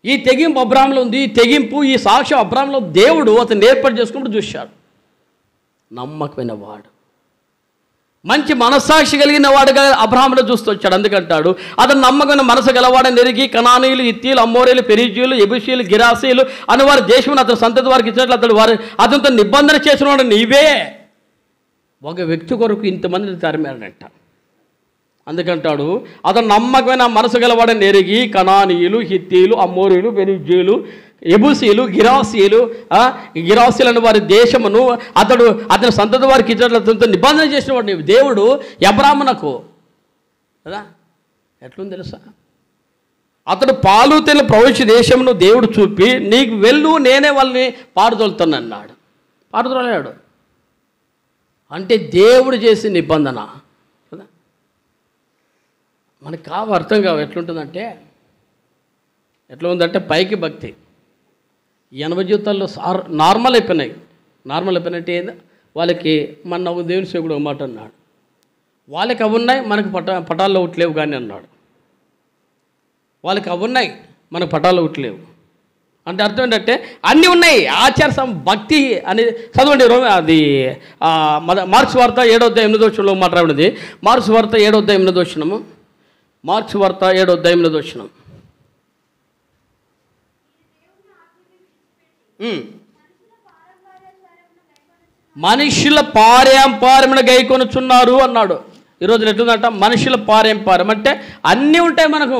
ఈ తెగింపు ఈ సాక్ష్యం అబ్రహాంలో దేవుడు అతను ఏర్పాటు చేసుకున్నప్పుడు చూశాడు. నమ్మకమైన వాడు, మంచి మనస్సాక్షి కలిగిన వాడుగా అబ్రహామును చూస్తూ వచ్చాడు. అందుకంటాడు అతను నమ్మకమైన మనసు గలవాడని ఎరిగి కనానీయులు, హిత్తీయులు, అమోరీయులు, పెరిజీయులు, యెబూసీయులు, గిరాసీయులు అని వారి దేశం అతని సంతతి వారికి ఇచ్చినట్లు అతనితో నిబంధన చేసిన వాడు నీవే. ఒక వ్యక్తి కొరకు ఇంతమందిని తరిమాడంట. అందుకంటాడు అతను నమ్మకమైన మనసు గలవాడని ఎరిగి కనానీయులు, హిత్తీయులు, అమోరీయులు, పెరిజీయులు, యెబూసీయులు, గిరాసీయులు అని వారి దేశమును అతని సంతతి వారికి ఇచ్చినట్లు అతనితో నిబంధన చేసిన వాడు నీవు. దేవుడు అబ్రాహామునకు కదా ఎట్లుంది తెలుసా, అతడు పాలు తేనెలు ప్రవేశించే దేశమును దేవుడు చూపి నీకు వెళ్ళు, నేనే వాళ్ళని పారుదోలుతాను అన్నాడు. పారుదోలాడు అంటే దేవుడు చేసే నిబంధన కదా. మనకు అర్థం కావు. ఎట్లుంటుందంటే ఎట్లా ఉందంటే పైకి భక్తి 80 జీవితాల్లో నార్మల్ అయిపోయినాయి. నార్మల్ అయిపోయినట్టు ఏంది, వాళ్ళకి మన ఒక దేవుని సేవకుడు ఒక మాట అన్నాడు, వాళ్ళకి అవి ఉన్నాయి మనకు పటాల్లో ఉట్లేవు కానీ అన్నాడు. వాళ్ళకి అవి ఉన్నాయి మనకు పటాల్లో ఉట్లేవు అంటే అర్థం ఏంటంటే అన్నీ ఉన్నాయి. ఆచార భక్తి అనేది చదవండి. అది మార్క్స్ వార్త 7వ అధ్యాయం 8వ వచనంలో మాట్లాడినది. మార్క్స్ వార్త 7వ అధ్యాయం 8వ వచనము. మార్క్స్ వార్త 7వ అధ్యాయం 8వ వచనం. మనుషుల పారంపర్యమును గైకొనుచున్నారు అన్నాడు. ఈరోజు ఎట్లుందంట, మనుషుల పారంపర్యం అంటే అన్నీ ఉంటాయి, మనకు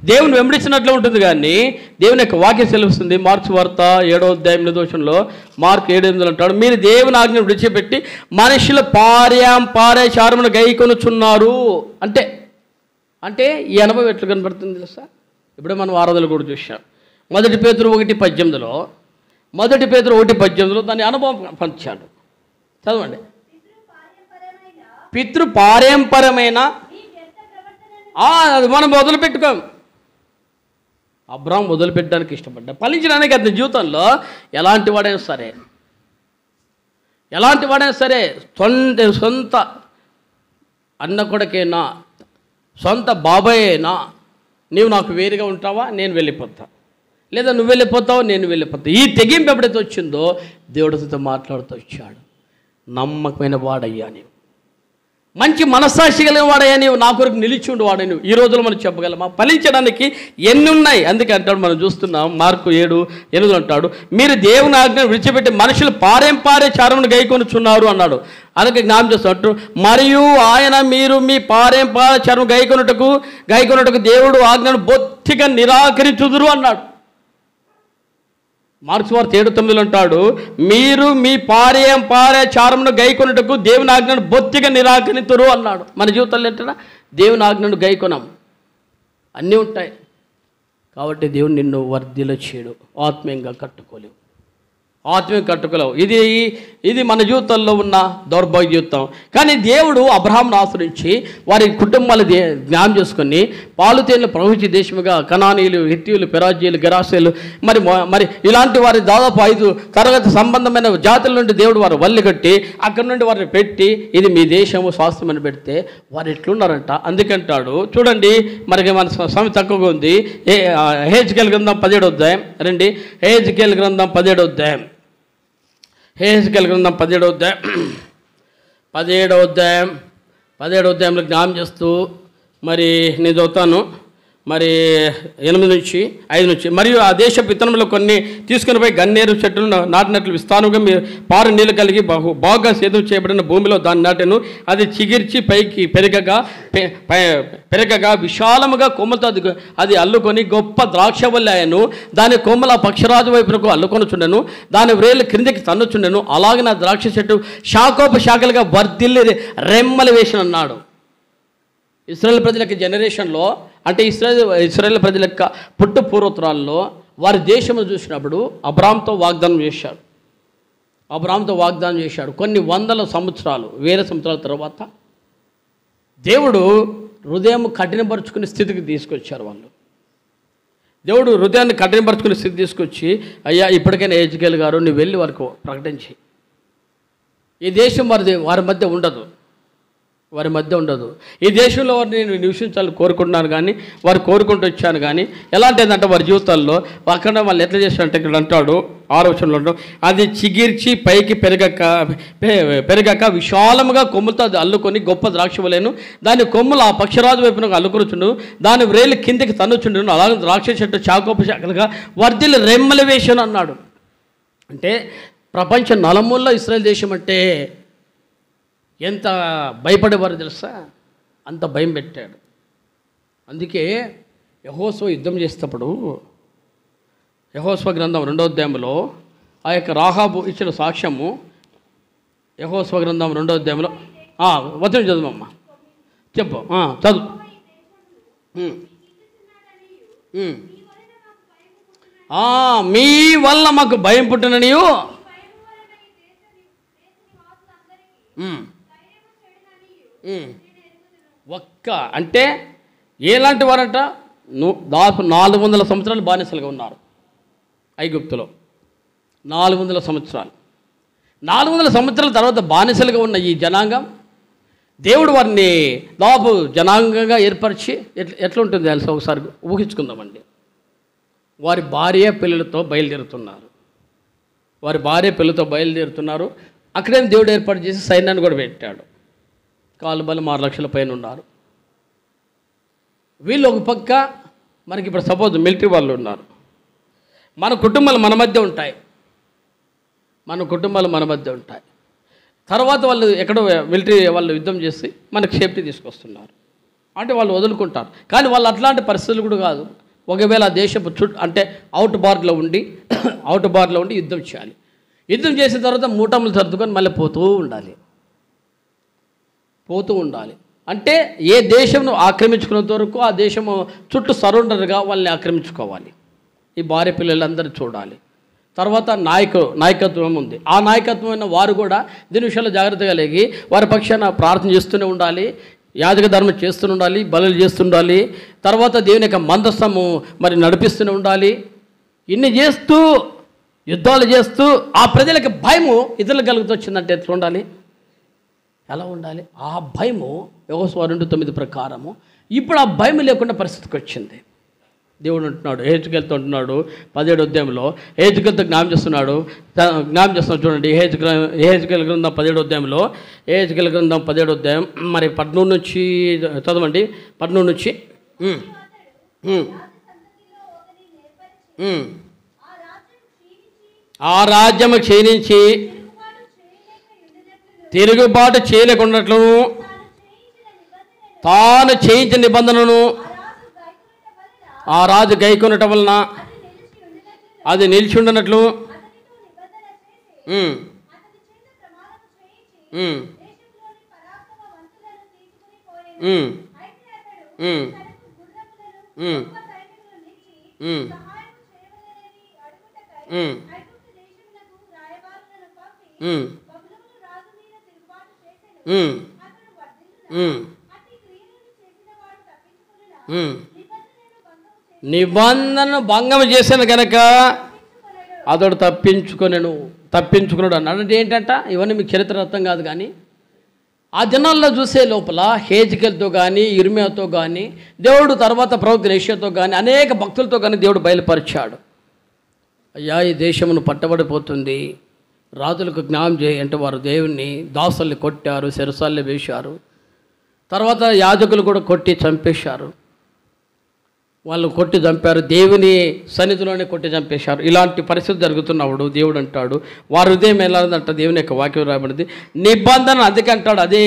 దేవుని వెంబడించినట్లు ఉంటుంది. కానీ దేవుని యొక్క వాక్యం సెలవుస్తుంది. మార్క్స్ వార్త 7వ అధ్యాయం 8వ వచనంలో మార్క్ 7:8 అంటాడు, మీరు దేవుని ఆజ్ఞను విడిచిపెట్టి మనుషుల పారంపర్యమును గైకొనుచున్నారు. అంటే ఈ అనుభవం ఎట్లు కనబడుతుంది తెలుసా. ఇప్పుడే మనం ఆరాధనలు కూడా చూసాం. 1 పేతురు 1:18 1 పేతురు 1:18 దాని అనుభవం పంచాడు. చదవండి. పితృపారంపరమైన అది మనం వదిలిపెట్టుకోం. అబ్రాహాం వదిలిపెట్టడానికి ఇష్టపడ్డా, ఫలించడానికి అతని జీవితంలో ఎలాంటి వాడైనా సరే సొంత అన్న కొడుకేనా, సొంత బాబాయ్ అయినా నీవు నాకు వేరుగా ఉంటావా, నేను వెళ్ళిపోతా, లేదా నువ్వు వెళ్ళిపోతావు, నేను వెళ్ళిపోతా. ఈ తెగింపు ఎప్పుడైతే వచ్చిందో దేవుడితో మాట్లాడుతూ వచ్చాడు. నమ్మకమైన వాడయ్యా నీవు, మంచి మనస్సాక్షి కలిగిన వాడయ్యా నీవు, నా కొరకు నిలిచి ఉండేవాడు నువ్వు. ఈ రోజులో మనం చెప్పగలమా? ఫలించడానికి ఎన్ని ఉన్నాయి. అందుకే అంటాడు, మనం చూస్తున్నాం మార్కు 7:8 అంటాడు, మీరు దేవుని ఆజ్ఞను విడిచిపెట్టి మనుషులు పారంపర్యమును గైకొనుచున్నారు అన్నాడు. అందుకే జ్ఞాపకం చేస్తున్నట్టు, మరియు ఆయన మీరు మీ పారంపర్యము గైకొనుటకు దేవుడు ఆజ్ఞను బొత్తిగా నిరాకరించుదురు అన్నాడు. మార్క్స్ వార్త 7:9 అంటాడు, మీరు మీ పారంపర్యమును గైకొనుటకు దేవుని ఆజ్ఞను బొత్తిగా నిరాకరింతురు అన్నాడు. మన జీవితంలో ఏంటన్నా దేవుని ఆజ్ఞను గైకొనం, అన్నీ ఉంటాయి. కాబట్టి దేవుడు నిన్ను వర్ధిల్ల చేయడు, ఆత్మీయంగా కట్టుకోలేవు. ఇది మన జీవితంలో ఉన్న దౌర్భాగ్య జీవితం. కానీ దేవుడు అబ్రహామును ఆశ్రయించి వారి కుటుంబాలు జ్ఞానం చేసుకొని పాలు తేనెలు ప్రవహించే దేశముగా కనానీయులు, హిత్తీయులు, పెరాజీయులు, గెరాసీయులు మరి ఇలాంటి వారి దాదాపు 5 తరగతి సంబంధమైన జాతుల నుండి దేవుడు వారు వల్లి కట్టి అక్కడి నుండి వారిని పెట్టి ఇది మీ దేశము స్వాస్థ్యమని పెడితే వారు ఎట్లున్నారంట. అందుకంటాడు చూడండి, మనకి మన సమయం తక్కువగా ఉంది. హెజ్కేల్ గ్రంథం 17వ అధ్యాయం రండి. హెజ్కేల్ గ్రంథం 17వ అధ్యాయం 17వ అధ్యాయంలో జ్ఞాపకం చేస్తూ మరి నేను చదువుతాను. మరి 8-5 మరియు ఆ దేశ విత్తనంలో కొన్ని తీసుకుని పోయి గన్నేరు చెట్టును నాటినట్లు విస్తారంగా మీరు పారు నీళ్ళు కలిగి బాగా సేద్యం చేయబడిన భూమిలో దాన్ని నాటెను. అది చిగిర్చి పైకి పెరగగా విశాలముగా కొమ్మతో అది అల్లుకొని గొప్ప ద్రాక్షవల్లి అయ్యను. దాని కొమ్మల పక్షరాజు వైపునకు అల్లుకొనుచుండెను, దాని వ్రేళ్ళు క్రిందికి తన్నుచుండెను. అలాగే నా ద్రాక్ష చెట్టు శాఖోపశాఖలుగా వర్ధిల్లి రెమ్మలు వేసిన అన్నాడు. ఇశ్రాయేల్ ప్రజల యొక్క జనరేషన్లో అంటే ఇశ్రాయేల్ ప్రజల యొక్క పుట్టు పూర్వోత్తరాల్లో వారి దేశంలో చూసినప్పుడు అబ్రాహాముతో వాగ్దానం చేశాడు. కొన్ని వేల సంవత్సరాల తర్వాత దేవుడు హృదయం కఠినపరుచుకునే స్థితికి తీసుకొచ్చారు. దేవుడు హృదయాన్ని కఠినపరుచుకునే స్థితి తీసుకొచ్చి, అయ్యా ఇప్పటికైనా హెజ్కేల్ గారు నువ్వు వెళ్ళి వారికి ప్రకటించి ఈ దేశం వారి మధ్య ఉండదు, వారి మధ్య ఉండదు. ఈ దేశంలో వారిని నేను నివసించాలని కోరుకుంటున్నాను కానీ, వారు కోరుకుంటూ వచ్చాను కానీ, ఎలాంటి ఏంటంటే వారి జీవితాల్లో అక్కడ వాళ్ళు ఎట్లా చేశారంటే ఇక్కడ అంటాడు 6వ వచనంలో, అది చిగిర్చి పైకి పెరగక విశాలముగా కొమ్ములతో అది అల్లుకొని గొప్ప ద్రాక్షవలేను, దాని కొమ్ములు ఆ పక్షరాజు వైపున అల్లుకొనుచుండు, దాని వ్రేలు కిందికి తన్నుచుండును, అలాగే ద్రాక్ష చెట్టు చాకోప శాఖలుగా వర్ధిల్లి రెమ్మల వేషను అన్నాడు. అంటే ప్రపంచ నలుమూలలో ఇశ్రాయేల్ దేశం అంటే ఎంత భయపడేవారు తెలుసా? అంత భయం పెట్టాడు. అందుకే యెహోషువ యుద్ధం చేసేటప్పుడు యెహోషువ గ్రంథం 2వ అధ్యాయంలో ఆ యొక్క రాహాబు ఇచ్చిన సాక్ష్యము, యెహోషువ గ్రంథం 2వ అధ్యాయంలో వచనం చదువమ్మ, చెప్పు, చదువు. మీ వల్ల మాకు భయం పుట్టిననియు ఒక్క అంటే ఎలాంటి వారంట? దాదాపు 400 సంవత్సరాలు బానిసలుగా ఉన్నారు ఐగుప్తులో. 400 సంవత్సరాలు. 400 సంవత్సరాల తర్వాత బానిసలుగా ఉన్న ఈ జనాంగం దేవుడు వారిని దాదాపు జనాంగంగా ఏర్పరిచి ఎట్లా ఉంటుంది తెలుసా? ఒకసారి ఊహించుకుందామండి. వారి భార్య పిల్లలతో బయలుదేరుతున్నారు. అక్కడేం దేవుడు ఏర్పాటు చేసి సైన్యాన్ని కూడా పెట్టాడు. కాలుబలు 6 లక్షల పైన ఉన్నారు. వీళ్ళు ఒక పక్క మనకి ఇప్పుడు సపోజ్ మిలిటరీ వాళ్ళు ఉన్నారు. మన కుటుంబాలు మన మధ్య ఉంటాయి. తర్వాత వాళ్ళు ఎక్కడో మిలిటరీ వాళ్ళు యుద్ధం చేసి మనకు సేఫ్టీ తీసుకొస్తున్నారు. అంటే వాళ్ళు వదులుకుంటారు. కానీ వాళ్ళు అట్లాంటి పరిస్థితులు కూడా కాదు. ఒకవేళ ఆ దేశపు అంటే అవుట్ బార్లో ఉండి యుద్ధం చేయాలి. యుద్ధం చేసిన తర్వాత మూటములు సర్దుకొని మళ్ళీ పోతూ ఉండాలి. అంటే ఏ దేశంను ఆక్రమించుకున్నంత వరకు ఆ దేశము చుట్టూ సరౌండర్గా వాళ్ళని ఆక్రమించుకోవాలి. ఈ భార్య పిల్లలందరూ చూడాలి. తర్వాత నాయకత్వం ఉంది. ఆ నాయకత్వమైన వారు కూడా దీని విషయాల్లో జాగ్రత్తగా లేగి వారి పక్షాన ప్రార్థన చేస్తూనే ఉండాలి, యాజక ధర్మం చేస్తూనే ఉండాలి, బలులు చేస్తుండాలి. తర్వాత దేవుని యొక్క మందస్థము మరి నడిపిస్తూనే ఉండాలి. ఇన్ని చేస్తూ యుద్ధాలు చేస్తూ ఆ ప్రజలకు భయము ఇతరులకు కలుగుతూ వచ్చిందంటే ఎట్లా ఉండాలి? ఎలా ఉండాలి? ఆ భయము యెహోషువ 2:9 ప్రకారము ఇప్పుడు ఆ భయం లేకుండా పరిస్థితికి వచ్చింది. దేవుడు అంటున్నాడు, యెహెజ్కేలుతో అంటున్నాడు 17వ అధ్యాయంలో, యెహెజ్కేలుతో జ్ఞాపకం చేస్తున్నాడు. చూడండి, యెహెజ్కేలు గ్రంథం 17వ అధ్యాయంలో, యెహెజ్కేలు గ్రంథం 17వ అధ్యాయం మరి 13 నుంచి చదవండి. 13 నుంచి ఆ రాజ్యము క్షీణించి తిరుగుబాటు చేయలేకున్నట్లును తాను చేయించిన నిబంధనను ఆ రాజు గైకొనటం వలన అది నిలిచి ఉండనట్లు నిబంధనను భంగం చేశాను కనుక అతడు తప్పించుకున్నాడు అన్నాడు. అంటే ఏంటంట? ఇవన్నీ మీకు చరిత్ర అర్థం కాదు. కానీ ఆ దినాల్లో చూసే లోపల హేజ్కేలుతో కానీ ఇర్మియాతో కానీ దేవుడు, తర్వాత ప్రవక్త యెషయాతో కానీ అనేక భక్తులతో కానీ దేవుడు బయలుపరిచాడు. అయ్యా, ఈ దేశమును పట్టబడిపోతుంది, రాజులకు జ్ఞానం చేయి అంటే వారు దేవుణ్ణి దాసుల్ని కొట్టారు, చెరసాల్లో వేశారు. తర్వాత యాజకులు కూడా కొట్టి చంపేశారు. వాళ్ళు కొట్టి చంపారు, దేవుని సన్నిధిలోనే కొట్టి చంపేశారు. ఇలాంటి పరిస్థితి జరుగుతున్నప్పుడు దేవుడు అంటాడు, వారి హృదయం ఎలాందంట? దేవుని యొక్క వాక్యం రాబడింది నిబంధన. అందుకే అంటాడు, అదే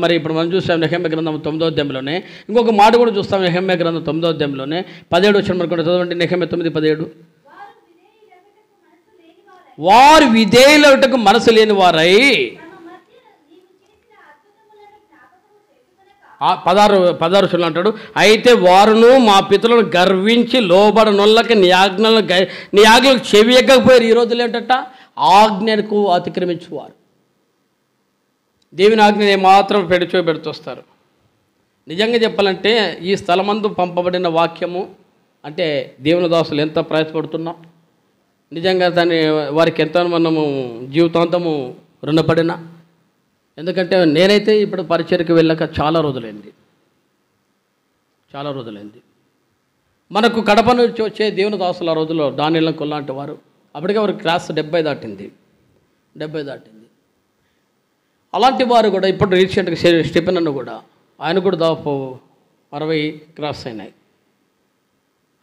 మరి ఇప్పుడు మనం చూస్తాం నెహెమ్యా గ్రంథం 9వ అధ్యాయంలోనే ఇంకొక మాట కూడా చూస్తాం. నెహెమ్యా గ్రంథం 9వ అధ్యాయంలోనే 17వ వచనం కూడా చదవండి. నెహెమ్యా 9:17. వారు విధేయులకు మనసు లేని వారై 16 అంటాడు, అయితే వారును మా పితరులను గర్వించి లోబడనొల్లకి నీ ఆజ్ఞలకు చెవి ఎక్కకపోయారు. ఈ రోజులు ఏంటంట? ఆజ్ఞకు అతిక్రమించువారు. దేవుని ఆజ్ఞని ఏమాత్రం పెడుతొస్తారు. నిజంగా చెప్పాలంటే ఈ స్థలమందు పంపబడిన వాక్యము అంటే దేవుని దాసులు ఎంత ప్రయాసపడుతున్నాం, నిజంగా దాన్ని వారికి ఎంత మనము జీవితాంతము రుణపడినా ఎందుకంటే నేనైతే ఇప్పుడు పరిచర్యకి వెళ్ళాక చాలా రోజులైంది. మనకు కడప నుంచి వచ్చే దేవుని దాసుల రోజుల్లో దానిలో కొల్లాంటి వారు అప్పటికే వారు క్లాస్ 70 దాటింది. అలాంటి వారు కూడా ఇప్పుడు రీసెంట్గా స్టీఫెన్ అన్న కూడా ఆయన కూడా దాదాపు 60 క్రాస్ అయినాయి.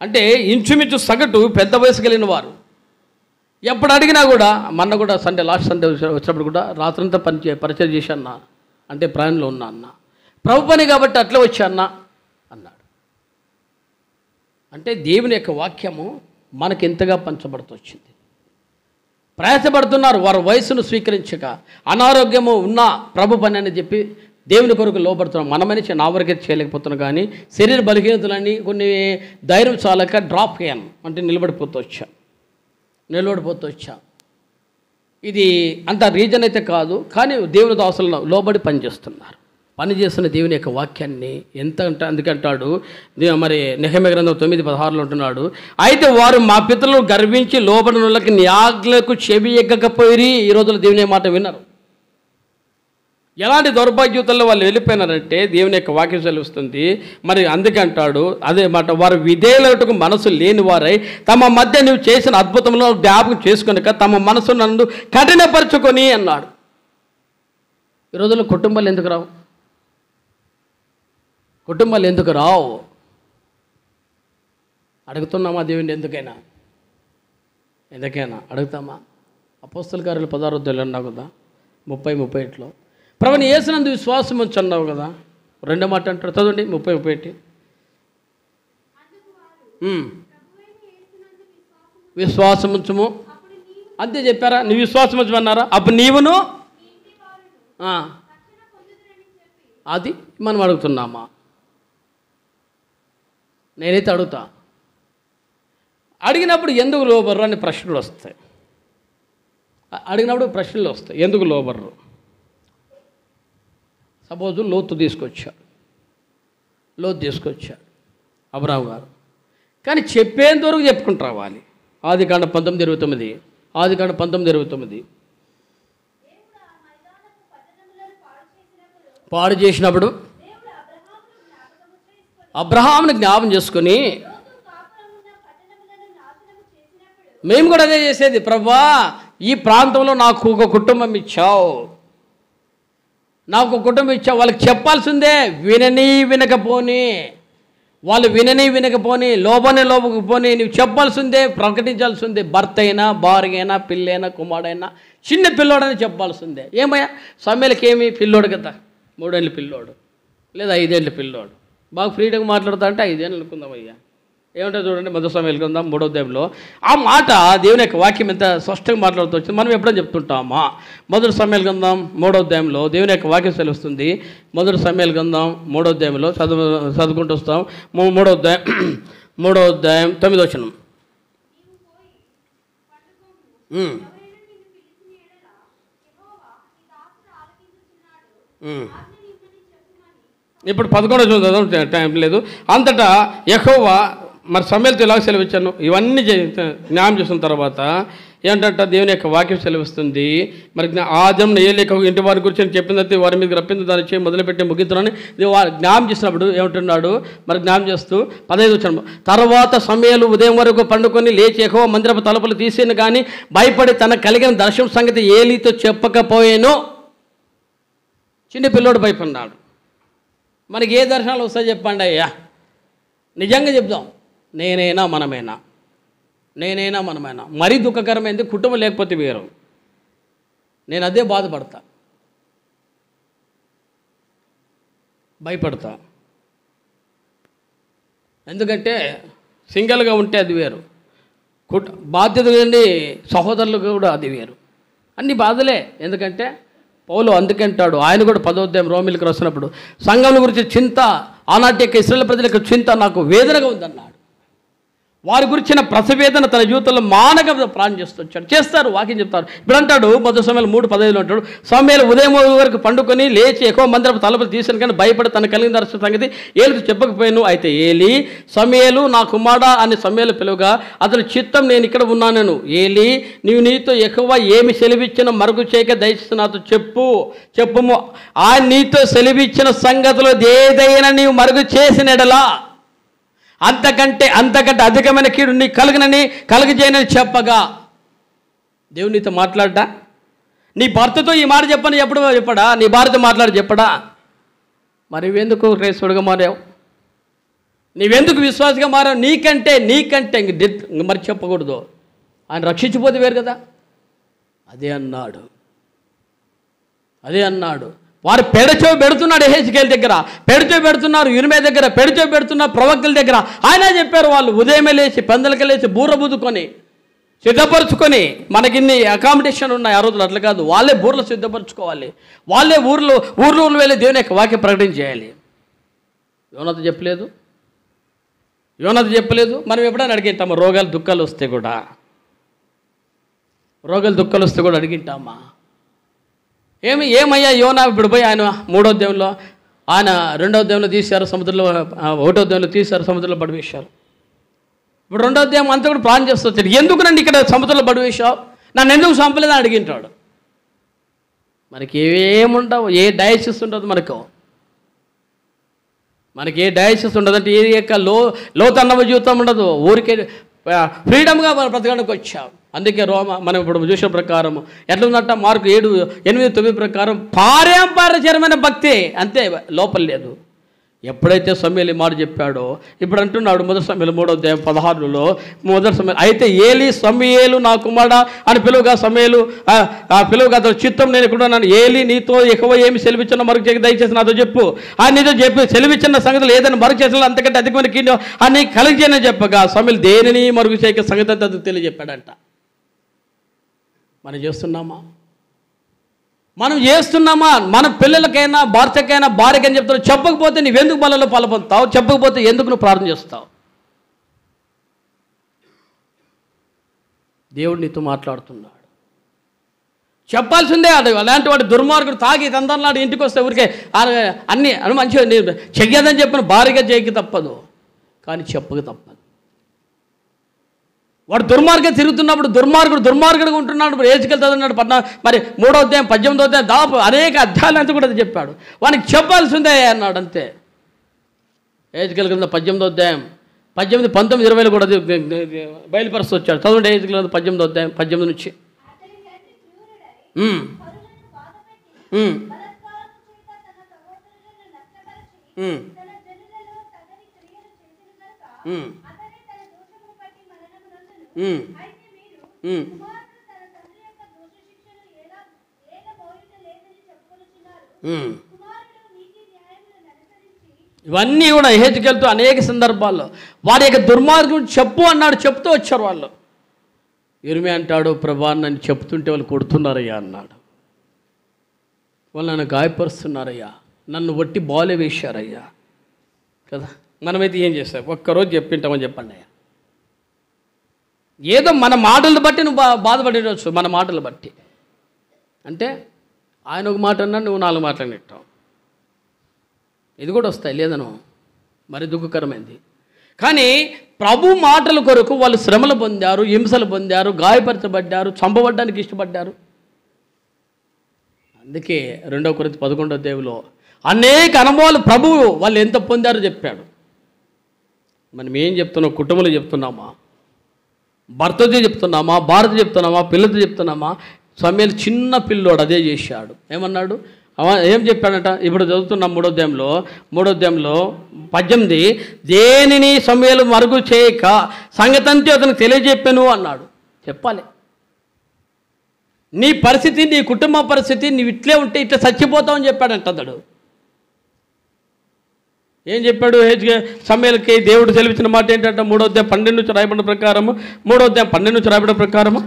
అంటే ఇంచుమించు సగటు పెద్ద వయసు కలిగిన వారు ఎప్పుడు అడిగినా కూడా మొన్న కూడా లాస్ట్ సండే వచ్చినప్పుడు కూడా రాత్రంతా పరిచయం చేసి అన్న, అంటే ప్రయాణంలో ఉన్నా అన్న, ప్రభు పని కాబట్టి అట్లా వచ్చా అన్న అన్నాడు. అంటే దేవుని యొక్క వాక్యము మనకి ఎంతగా పంచబడుతూ వచ్చింది. ప్రయాసపడుతున్నారు వారు వయసును స్వీకరించక, అనారోగ్యము ఉన్న ప్రభు పని అని చెప్పి దేవుని కొరకు లోపడుతున్నాం. మన మనిషి నా వరకే చేయలేకపోతున్నాం, కానీ శరీర బలహీనతలన్నీ కొన్ని ధైర్యం చాలక డ్రాప్ అయ్యాను, అంటే నిలబడిపోతూ వచ్చా. ఇది అంత రీజన్ అయితే కాదు, కానీ దేవుని దాసులను లోబడి పనిచేస్తున్నారు. పనిచేస్తున్న దేవుని యొక్క వాక్యాన్ని ఎంత అంటే అందుకంటాడు మరి నెహెమ్యా గ్రంథం 9:16 ఉంటున్నాడు, అయితే వారు మా పితరులను గర్వించి లోబడిన వాళ్ళకి నీ ఆజ్ఞలకు చెవి ఎక్కకపోయి ఈ రోజుల్లో దేవుని మాట విన్నారు. ఎలాంటి దౌర్భాగ్యతల్లో వాళ్ళు వెళ్ళిపోయినారంటే దేవుని యొక్క వాక్యం సెలవుస్తుంది. మరి అందుకే అంటాడు అదే మాట, వారు విధేయులకు మనసు లేని వారై తమ మధ్య నువ్వు చేసిన అద్భుతంలో జ్ఞాపకం చేసుకొనక తమ మనసు నన్ను కఠినపరుచుకొని అన్నాడు. ఈ రోజుల్లో కుటుంబాలు ఎందుకు రావు? అడుగుతున్నామా దేవుని? ఎందుకైనా అడుగుతామా? అపోస్తల కార్యాలు 16 అన్నావు కదా, 30-31 ప్రభుని యేసునందు విశ్వాసం ఉంచి అన్నావు కదా. రెండో మాట అంటాడు, చదవండి 30-31. విశ్వాసం ఉంచుము అంతే చెప్పారా? నువ్వు విశ్వాసం ఉంచమన్నారా? అప్పుడు నీవును అది మనం అడుగుతున్నామా? నేనైతే అడిగినప్పుడు ఎందుకు లోబర్రు అని ప్రశ్నలు వస్తాయి. ఎందుకు లోబర్రు? సపోజు లోతు తీసుకొచ్చాడు అబ్రాహాము గారు, కానీ చెప్పేంత వరకు చెప్పుకుంటూ రావాలి. ఆదికాండం 19:29 పాడు చేసినప్పుడు అబ్రహాముని జ్ఞాపం చేసుకుని మేము కూడా అదే చేసేది, ప్రభువా ఈ ప్రాంతంలో నాకు ఒక కుటుంబం ఇచ్చావు, వాళ్ళకి చెప్పాల్సిందే. వాళ్ళు వినకపోని లోబకపోని నువ్వు చెప్పాల్సిందే, ప్రకటించాల్సిందే. భర్త అయినా, భార్య అయినా, పిల్లైనా, కుమారుడైనా, చిన్న పిల్లోడని చెప్పాల్సిందే. ఏమయ్యా సమయాలకి ఏమి పిల్లోడు కదా, 3 ఏళ్ళ పిల్లోడు లేదా 5 ఏళ్ళ పిల్లోడు బాగా ఫ్రీడమ్గా మాట్లాడుతా అంటే 5 ఏళ్ళు అనుకుందాం అయ్యా. ఏమంటే చూడండి, మొదటి సమయాలు కొందాం 3వ అధ్యాయంలో ఆ మాట దేవుని యొక్క వాక్యం ఎంత స్పష్టంగా మాట్లాడుతూ వచ్చింది. మనం ఎప్పుడైనా చెప్తుంటామా? మొదటి సమయాలు కొందాం 3వ అధ్యాయంలో దేవుని యొక్క వాక్యం తెలుస్తుంది. మొదటి సమయాలు కొందాం 3వ అధ్యాయంలో చదువుకుంటూ వస్తాం. 3వ అధ్యాయం 9వ వచనం. ఇప్పుడు 11వ చదువు టైం లేదు. అంతటా యెహోవా మరి సమయలతో ఇలాగ సెలవిచ్చాను. ఇవన్నీ జ్ఞానం చేసిన తర్వాత ఏంటంటే దేవుని యొక్క వాక్యం సెలవిస్తుంది. మరి ఆదిన ఏలేక ఇంటి వారి గురించి చెప్పిందంటే వారి మీద రప్పింది దాన్ని చేయి మొదలుపెట్టి ముగిద్దునని జ్ఞానం చేసినప్పుడు ఏమంటున్నాడు? మరి జ్ఞానం చేస్తూ 15వ వచనం, తర్వాత సమయాలు ఉదయం వరకు పండుకొని లేచి యెహోవా మందిరపు తలుపులు తీసేను కానీ భయపడి తన కలిగిన దర్శనం సంగతి ఏలీతో చెప్పకపోయాను. చిన్న పిల్లోడు భయపడినాడు. మనకి ఏ దర్శనాలు వస్తాయి చెప్పండి అయ్యా, నిజంగా చెప్దాం. నేనైనా మనమైనా మరీ దుఃఖకరమైంది కుటుంబం లేకపోతే వేరు. నేను అదే బాధపడతా, భయపడతా. ఎందుకంటే సింగిల్గా ఉంటే అది వేరు, బాధ్యత నుండి సహోదరులకు కూడా అది వేరు. అన్ని బాధలే. ఎందుకంటే పౌలు అందుకంటాడు, ఆయన కూడా 10వ అధ్యాయం రోమిలకు రాసినప్పుడు సంఘం గురించి చింత, ఆనాటి యొక్క ఇశ్రాయేలు ప్రజల యొక్క చింత నాకు వేదనగా ఉందన్నాడు. వారి గురించిన ప్రసవేదన తన జీవితంలో మానక ప్రాణం చేస్తారు. వాక్యం చెప్తారు. ఇప్పుడు అంటాడు మొదటి సమయాలు 3:15 అంటాడు, సమయాలు ఉదయం వరకు పండుకొని లేచి ఎక్కువ మందిరపు తలుపులు తీసాను కానీ భయపడి తన కలిగిన దర్శన సంగతి ఏలికి చెప్పకపోయాను. అయితే ఏలి సమయాలు నా కుమారుడా అని సమయాలు పిలువగా అతని చిత్తం నేను ఇక్కడ ఉన్నాను. ఏలి నీవు నీతో ఎక్కువ ఏమి సెలవిచ్చిన మరుగు చేయక దయచేసి నాతో చెప్పుము. ఆయన నీతో సెలవిచ్చిన సంగతిలో ఏదైనా నీవు మరుగు చేసినడలా అంతకంటే అధికమైన కీడు నీ కలుగజేయనని చెప్పగా, దేవుడు నీతో మాట్లాడ్డా? నీ భర్తతో ఈ మాట చెప్పని చెప్పడా? నీ భార్యతో మాట్లాడి చెప్పడా? మరి నువ్వెందుకు క్రైస్తవుడిగా మారావు? నీవెందుకు విశ్వాసగా మారావు? నీకంటే మరి చెప్పకూడదు. ఆయన రక్షించిపోతే వేరు కదా. అదే అన్నాడు. వారు పెడచో పెడుతున్నాడు ఎహెజ్కేలు దగ్గర, పెడచో పెడుతున్నారు యిర్మీయా దగ్గర, పెడచో పెడుతున్నారు ప్రవక్తల దగ్గర. ఆయన చెప్పారు వాళ్ళు ఉదయమే లేచి పెందలకి లేచి బూర బుద్దుకొని సిద్ధపరచుకొని, మనకిన్ని అకామిడేషన్ ఉన్నాయి ఆ రోజులు, అట్లా కాదు, వాళ్ళే బూర్లు సిద్ధపరచుకోవాలి, వాళ్ళే ఊర్లో వెళ్ళి దేవుని యొక్క వాక్యం ప్రకటన చేయాలి. యోనాతో చెప్పలేదు. మనం ఎప్పుడైనా అడిగింటామా? రోగాలు దుఃఖాలు వస్తే కూడా అడిగింటామా? ఏమయ్యా యోనా ఇప్పుడు పోయి ఆయన 3వ అధ్యాయంలో, ఆయన 2వ అధ్యాయంలో తీశారు సముద్రంలో, 1వ అధ్యాయంలో తీశారు సముద్రంలో పడివేశారు. ఇప్పుడు 2వ అధ్యాయం అంతా కూడా ప్లాన్ చేస్తూ వచ్చాడు. ఎందుకు నన్ను ఇక్కడ సముద్రంలో పడివేశావు, నన్ను ఎందుకు చంపలేదని అడిగింటాడు. మనకి ఏముండవు, ఏ డయాసిస్ ఉండదు, మనకి ఏ డయాసిస్ ఉండదు. అంటే ఏ యొక్క లోతన్నవ జీవితం ఉండదు. ఊరికే ఫ్రీడమ్గా మనం బ్రతకడానికి వచ్చాం. అందుకే మనం ఇప్పుడు చూసిన ప్రకారము ఎట్లుందంట, మార్కు 7:8-9 ప్రకారం పారంపర్యమైన భక్తి, అంతే, లోపల లేదు. ఎప్పుడైతే సమూయేలు మాట చెప్పాడో, ఇప్పుడు అంటున్నాడు మొదటి సమూయేలు 3వ అధ్యాయం 16లో, మొదటి సమూయేలు అయితే ఏలి సమూయేలు నా కుమారుడా అని పిలువగా, సమూయేలు పిలువగా అతను చిత్తం నేను ఇక్కడ ఉన్నాను. ఏలి నీతో ఎక్కువ ఏమి సెలవిచ్చినా మరుగు చేయక దయచేసి నాతో చెప్పు. ఆయన నీతో చెప్పి సెలవిచ్చిన సంగతులు ఏదైనా మరుగు చేసిన అంతకంటే అధికమైన కీడు అని కలిగేనని చెప్పగా, సమూయేలు దేనిని మరుగు చేయక సంగతి అంతా తెలియజెప్పాడంట. మనం చేస్తున్నామా? మన పిల్లలకైనా భర్తకైనా భార్యకైనా చెప్తావు, చెప్పకపోతే నువ్వెందుకు బలలో పాల్పొందుతావు? చెప్పకపోతే ఎందుకు నువ్వు ప్రార్థన చేస్తావు? దేవుడు నీతో మాట్లాడుతున్నాడు, చెప్పాల్సిందే. అలాంటి వాడు దుర్మార్గుడు తాగి తందనాడు ఇంటికి వస్తే ఊరికే అన్నీ మంచిగా చెయ్యదని చెప్పిన భార్యగా చేయక తప్పదు, కానీ చెప్పక తప్పదు. వాడు దుర్మార్గం తిరుగుతున్నప్పుడు దుర్మార్గుడుగా ఉంటున్నాడు. ఇప్పుడు ఏజ్కేలు చదువున్నాడు మరి 3వ అధ్యాయం 18వ అధ్యాయం దాదాపు అనేక అధ్యాయాలు అంతా కూడా చెప్పాడు. వానికి చెప్పాల్సిందే అన్నాడు, అంతే. ఏజ్కేలు కింద 18వ అధ్యాయం 18, 19, 20 కూడా బయలుపరుస్తూ వచ్చాడు. చదవండి ఏజ్కేలు 18వ అధ్యాయం 18 నుంచి. ఇవన్నీ కూడా ఎహెజ్కేలుతో అనేక సందర్భాల్లో వారి యొక్క దుర్మార్గం చెప్పు అన్నాడు, చెప్తూ వచ్చారు వాళ్ళు. యిర్మీయా అంటాడు, ప్రభా నన్ను చెప్తుంటే వాళ్ళు కొడుతున్నారయ్యా అన్నాడు, వాళ్ళు నన్ను గాయపరుస్తున్నారయ్యా, నన్ను వట్టి బాలే వేశారయ్యా కదా. మనమైతే ఏం చేస్తాం? ఒక్కరోజు చెప్పింటామని చెప్పండి అయ్యా. ఏదో మన మాటలు బట్టి నువ్వు బాధపడవచ్చు, మన మాటలు బట్టి. అంటే ఆయన ఒక మాట అన్నా నువ్వు 4 మాటలు నెట్టావు. ఇది కూడా వస్తాయి, లేదను, మరి దుఃఖకరమైంది. కానీ ప్రభు మాటల కొరకు వాళ్ళు శ్రమలు పొందారు, హింసలు పొందారు, గాయపరచబడ్డారు, చంపబడ్డానికి ఇష్టపడ్డారు. అందుకే 2 కొరింథీ 11వ అధ్యాయంలో అనేక అనుభవాలు ప్రభువు వాళ్ళు ఎంత పొందారో చెప్పాడు. మనం ఏం చెప్తున్నాం? కుటుంబంలో చెప్తున్నామా? భర్తతో చెప్తున్నామా? భార్యతో చెప్తున్నామా? పిల్లలతో చెప్తున్నామా? సమూయేలు చిన్న పిల్లోడు అదే చేశాడు. ఏమన్నాడు? ఏం చెప్పాడట? ఇప్పుడు చదువుతున్నాం 3వ అధ్యాయంలో 18, దేనిని సమూయేలు మరుగు చేయక సంగతంతా అతనికి తెలియజెప్పాను అన్నాడు. చెప్పాలి. నీ పరిస్థితి, నీ కుటుంబ పరిస్థితి, నీవు ఇట్లే ఉంటే ఇట్లా చచ్చిపోతావు అని చెప్పాడంట అతడు. ఏం చెప్పాడు? సమూయేలుకి దేవుడు సెలవిచ్చిన మాట ఏంటంటే 3వ అధ్యాయం 12 నుంచి రాయబడిన ప్రకారము, 3వ అధ్యాయం 12 నుంచి రాయబడిన ప్రకారము,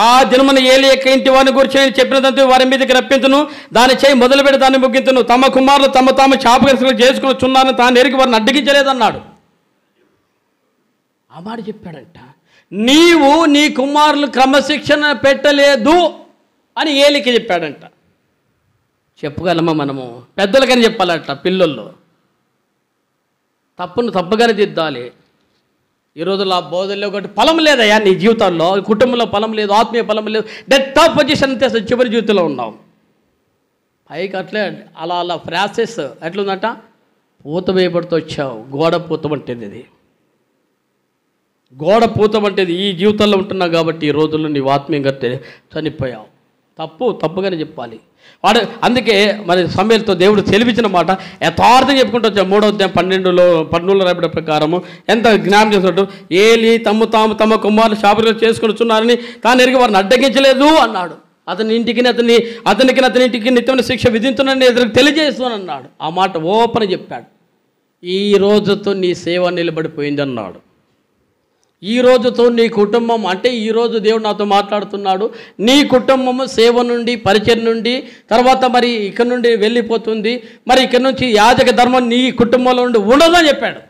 ఆ దినమున ఏలి యొక్క ఇంటి వారిని గురించి నేను చెప్పినదంతా వారి మీదకి రప్పించును, దాన్ని చేయి మొదలుపెట్టి దాన్ని ముగించును. తమ కుమారులు తాము జ్ఞాపకం చేసుకుని చున్నారని తాను ఎరిగి వారిని అడ్డగించలేదన్నాడు. ఆ మాట చెప్పాడంట. నీవు నీ కుమారులు క్రమశిక్షణ పెట్టలేదు అని ఏలికి చెప్పాడంట. చెప్పగలమా మనము? పెద్దలకని చెప్పాలంట. పిల్లల్లో తప్పును తప్పుగానే దిద్దాలి. ఈ రోజుల్లో ఆ బోధల్లో ఒకటి ఫలం లేదయ్యా నీ జీవితంలో, కుటుంబంలో ఫలం లేదు, ఆత్మీయ ఫలం లేదు, డెత్ ఆఫ్ పొజిషన్ అంతే, చివరి జీవితంలో ఉన్నావు. పైకి అట్లే అలా అలా ప్రాసెస్ ఎట్లుందంట, పూత వేయబడుతూ వచ్చావు. గోడ పూతమంటేది ఇది, గోడ పూతమంటేది ఈ జీవితంలో ఉంటున్నావు కాబట్టి ఈ రోజుల్లో నీవు ఆత్మీయంగా చనిపోయావు. తప్పుగానే చెప్పాలి వాడు. అందుకే మరి సమయలతో దేవుడు తెలిపించిన మాట యథార్థంగా చెప్పుకుంటూ వచ్చాడు. 3వ అధ్యాయం 12 రాబడి ప్రకారము ఎంత జ్ఞానం చేసినట్టు, ఏలి తమ కుమారులు శాపగ్రహం చేసుకొనిచున్నారని తాను ఎరిగి వారిని అడ్డగించలేదు అన్నాడు. అతని ఇంటికి నిత్యమైన శిక్ష విధించునని ఎదురు తెలియజేస్తున్నాను అన్నాడు. ఆ మాట ఓపెన్ చెప్పాడు. ఈ రోజుతో నీ సేవ నిలబడిపోయింది అన్నాడు. ఈ రోజుతో నీ కుటుంబం, అంటే ఈరోజు దేవుడు నాతో మాట్లాడుతున్నాడు, నీ కుటుంబము సేవ నుండి, పరిచయం నుండి, తర్వాత మరి ఇక్కడ నుండి వెళ్ళిపోతుంది. మరి ఇక్కడ నుంచి యాజక ధర్మం నీ కుటుంబంలో నుండి ఉండదని చెప్పాడు.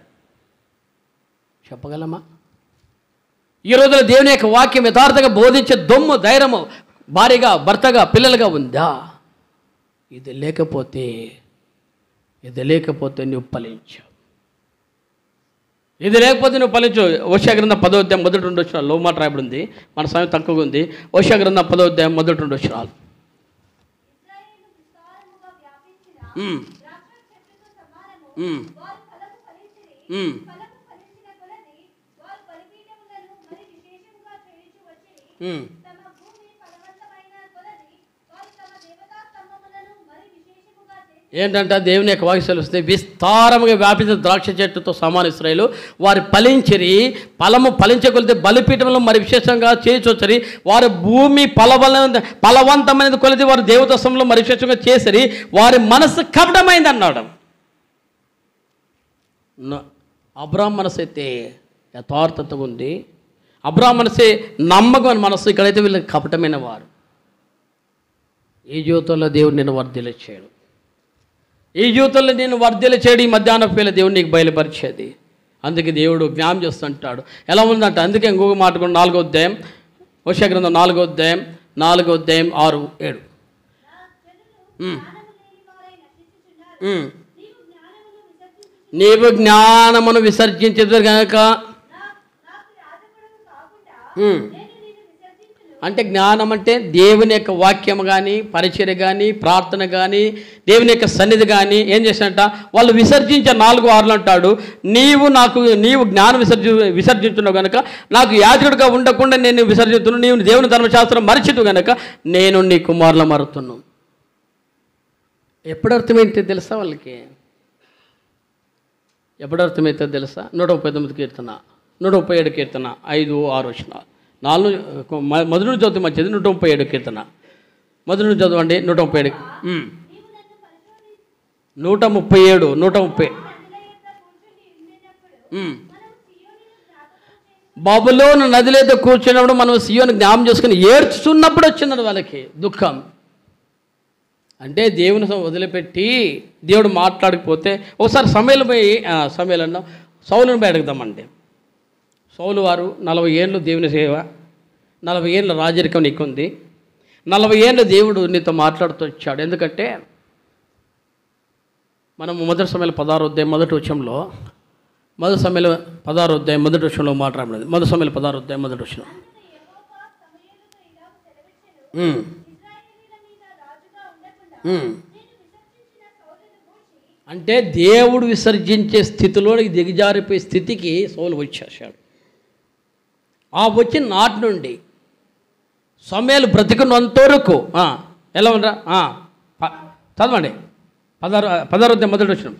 చెప్పగలమా? ఈ రోజున దేవుని యొక్క వాక్యం యథార్థంగా బోధించే దమ్ము, ధైర్యము భార్యగా, భర్తగా, పిల్లలుగా ఉందా? ఇది లేకపోతే నువ్వు ఫలించావు. ఇది లేకపోతే నువ్వు ఫలించు. ఓషియా గ్రంథం 10వ అధ్యాయం 1-2 వచనాలు లో మాట రాయబడి ఉంది. మన సమయం తక్కువగా ఉంది. ఓషియా గ్రంథం 10వ అధ్యాయం 1-2 వచనాలు. ఏంటంటే దేవుని యొక్క వాక్యం వస్తే విస్తారముగా వ్యాపించిన ద్రాక్ష చెట్టుతో సమాన ఇశ్రాయేలు వారు ఫలించిరి, ఫలము ఫలించగలిగితే బలిపీఠంలో మరి విశేషంగా చేయొచ్చరి, వారి భూమి ఫలవంతమైనది కొలిది వారు దేవతత్వంలో మరి విశేషంగా చేసరి, వారి మనసు కపటమైంది అన్నాడు. అబ్రాహాము మనసు అయితే యథార్థత ఉంది. అబ్రాహాము మనసే నమ్మకమైన మనసు. ఇక్కడైతే వీళ్ళకి కపటమైన వారు. ఈ జీవితంలో దేవుడు నేను వర్ధిల్ల చేయడు. ఈ జీవితంలో నేను వర్ధిల్ల చేయడు. ఈ మధ్యాహ్నం వేళ దేవుడు నీకు బయలుపరిచేది. అందుకే దేవుడు జ్ఞానం చేస్తుంటాడు. ఎలా ఉందంటే, అందుకే ఇంకొక మాట కూడా 4వ అధ్యాయం ఓషియా గ్రంథం 4వ అధ్యాయం 6-7. నీవు జ్ఞానమును విసర్జించదు కనుక, అంటే జ్ఞానం అంటే దేవుని యొక్క వాక్యం కానీ, పరిచర్య కానీ, ప్రార్థన కానీ, దేవుని యొక్క సన్నిధి కానీ ఏం చేసినట్ట వాళ్ళు విసర్జించే 4-6 అంటాడు. నీవు జ్ఞానం విసర్జించున్నావు కనుక నాకు యాజకుడిగా ఉండకుండా నేను విసర్జిస్తున్నాను. నీవు దేవుని ధర్మశాస్త్రం మరిచితు కనుక నేను నీ కుమారుల మరుతున్నాను. ఎప్పుడు అర్థమైతే తెలుసా వాళ్ళకి? ఎప్పుడు అర్థమైతే తెలుసా? 139 కీర్తన, 137 కీర్తన 5-6 వచనాలు. 4 మొదటి నుంచి చదువు మంచిది. 137 కీర్తన మొదటి నుంచి చదవండి. 137 130 బబులోను నదిలో కూర్చున్నప్పుడు మనం సియోను జ్ఞాపకం చేసుకుని ఏడ్చుతున్నప్పుడు వచ్చింది వాళ్ళకి దుఃఖం. అంటే దేవుని వదిలిపెట్టి దేవుడు మాట్లాడకపోతే ఒకసారి సమయలన్నా సౌలుని పోయి అడుగుదామండి. సౌలు వారు 40 ఏళ్ళు దేవుని సేవ, 40 ఏళ్ళ రాజరికం నీకుంది, 40 ఏళ్ళు దేవుడు నీతో మాట్లాడుతూ వచ్చాడు. ఎందుకంటే మనము మొదటి సమయంలో 16వ అధ్యాయం మొదటి వచనంలో, మొదటి సమయంలో 16వ అధ్యాయం మొదటి వచనంలో మాట్లాడలేదు. మొదటి సమయంలో 16వ అధ్యాయం మొదటి వచనం. అంటే దేవుడు విసర్జించే స్థితిలోనికి దిగజారిపోయే స్థితికి సౌలు వచ్చేసాడు. ఆ వచ్చిన నాటి నుండి సమయాలు బ్రతికున్నంత వరకు ఎలా ఉండరా చదవండి. 16వ మొదటి వచనం.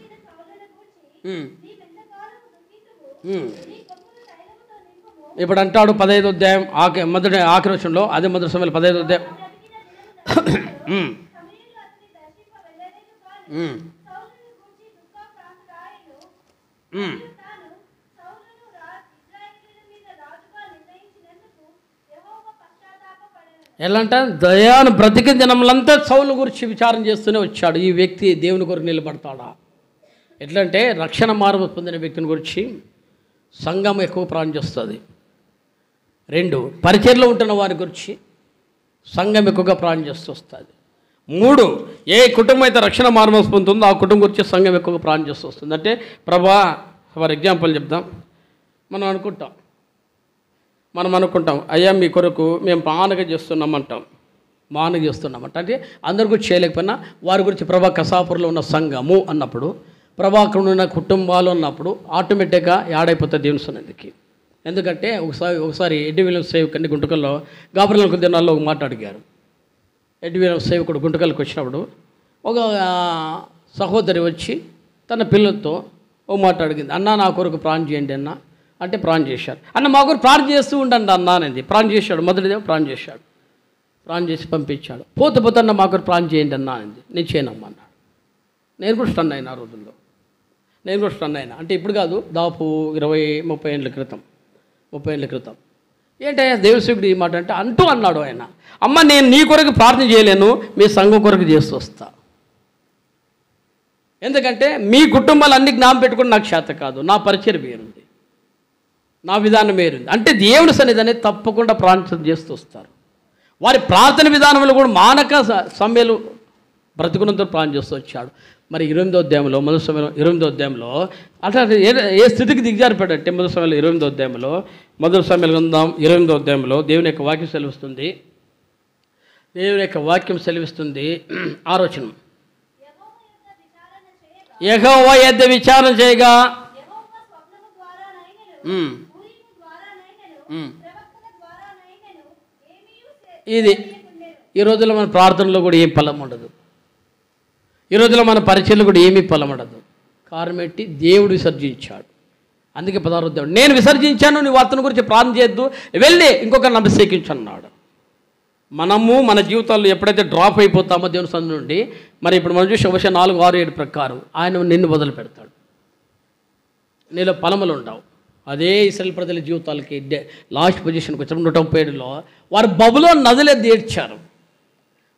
ఇప్పుడు అంటాడు 15వ అధ్యాయం ఆఖరి వచనంలో, అదే మొదటి సమయంలో 15వ అధ్యాయం. ఎలా అంటే దయాను బ్రతికిన జనములంతా సౌలు గురించి విచారం చేస్తూనే వచ్చాడు. ఈ వ్యక్తి దేవుని కొరకు నిలబడతాడా? ఎట్లంటే రక్షణ మార్పు పొందిన వ్యక్తిని గురించి సంఘం ఎక్కువ ప్రాణం చేస్తుంది. 2, పరిచర్లో ఉంటున్న వారి గురించి సంఘం ఎక్కువగా ప్రాణం చేస్తూ వస్తుంది. 3, ఏ కుటుంబం అయితే రక్షణ మార్మస్ పొందుతుందో ఆ కుటుంబం గురించి సంఘం ఎక్కువగా ప్రాణం చేస్తూ వస్తుంది. అంటే ప్రభా, ఫర్ ఎగ్జాంపుల్ చెప్దాం, మనం అనుకుంటాం అయ్యా మీ కొరకు మేము మానగ చేస్తున్నామంటాం. అంటే అందరి గురించి చేయలేకపోయినా వారి గురించి ప్రభా కసాపురంలో ఉన్న సంఘము అన్నప్పుడు, ప్రభా అక్కడ ఉన్న కుటుంబాలు అన్నప్పుడు ఆటోమేటిక్గా యాడైపోతుంది దేవుని సన్నిధికి. ఎందుకంటే ఒకసారి ఎడ్డి విలియమ్స్ సేవకుడిని గుంటకల్లో గాబ్రియెల్ కొద్ది దినాల్లో ఒక మాట అడిగారు. ఎడ్డి విలియమ్స్ సేవకుడు గుంటకల్కి వచ్చినప్పుడు ఒక సహోదరి వచ్చి తన పిల్లలతో ఓ మాట అడిగింది, అన్న నా కొరకు ప్రాణం చేయండి అన్న అంటే ప్రాణం చేశారు. అన్న మా కొరకు ప్రాణం చేస్తూ ఉండండి అన్న అనేది. ప్రాణం చేశాడు. మొదటిదేమో ప్రాణం చేశాడు, ప్రాణం చేసి పంపించాడు. పోతన్న మా కొరకు ప్రాణం చేయండి అన్న అనేది. నేను చేయనమ్మా అన్నాడు. నేను కూడా స్టన్ అయినా ఆ రోజుల్లో. అంటే ఇప్పుడు కాదు, దాపు 20-30 ఏళ్ళ క్రితం. ఏంటయ్యా దేవసేవకుడు ఈ మాట అంటే అన్నాడు ఆయన, అమ్మ నేను నీ కొరకు ప్రార్థన చేయలేను, మీ సంఘం కొరకు చేస్తూ వస్తా. ఎందుకంటే మీ కుటుంబాలు అన్ని జ్ఞాపం పెట్టుకుని నాకు చేత కాదు, నా పరిచయం వేరుంది, నా విధానం వేరుంది. అంటే దేవుని సన్నిధి అనేది తప్పకుండా ప్రార్థన చేస్తూ వస్తారు. వారి ప్రార్థన విధానంలో కూడా మానక సమయాలు బ్రతుకున్నంత ప్రార్థన చేస్తూ వచ్చాడు. మరి 8వ అధ్యాయంలో మొదటి సమయంలో 8వ అధ్యాయంలో అట్లా ఏ స్థితికి దిగజారిపోయాడంటే మొదటి సమయంలో 8వ అధ్యాయంలో మొదటి సమయంలో ఉందాం. 8వ అధ్యాయంలో దేవుని యొక్క వాక్యం సెలవిస్తుంది. ఆలోచన యెహోవా యొద్ద విచారణ చేయగా ఇది ఈ రోజుల్లో మన ప్రార్థనలో కూడా ఏం ఫలం ఉండదు. ఈ రోజుల్లో మన పరిచయలు కూడా ఏమీ ఫలం ఉండదు. కారణం ఏంటి? దేవుడు విసర్జించాడు. అందుకే 16వ అధ్యాయం, నేను విసర్జించాను, నీ వార్తను గురించి ప్రార్థన చేయొద్దు, వెళ్ళి ఇంకొకరిని అభిషేకించు అన్నాడు. మనము మన జీవితాల్లో ఎప్పుడైతే డ్రాప్ అయిపోతామో దేవుని సన్నిధి నుండి, మరి ఇప్పుడు మనం చూసి వర్షం 4:6-7 ప్రకారం ఆయన నిన్ను వదిలి పెడతాడు. నీలో ఫలములు ఉండవు. అదే ఇశ్రాయేలు ప్రజల జీవితాలకి లాస్ట్ పొజిషన్కి వచ్చిన 137లో వారు బబులోను నదులెద్ది ఏడ్చారు.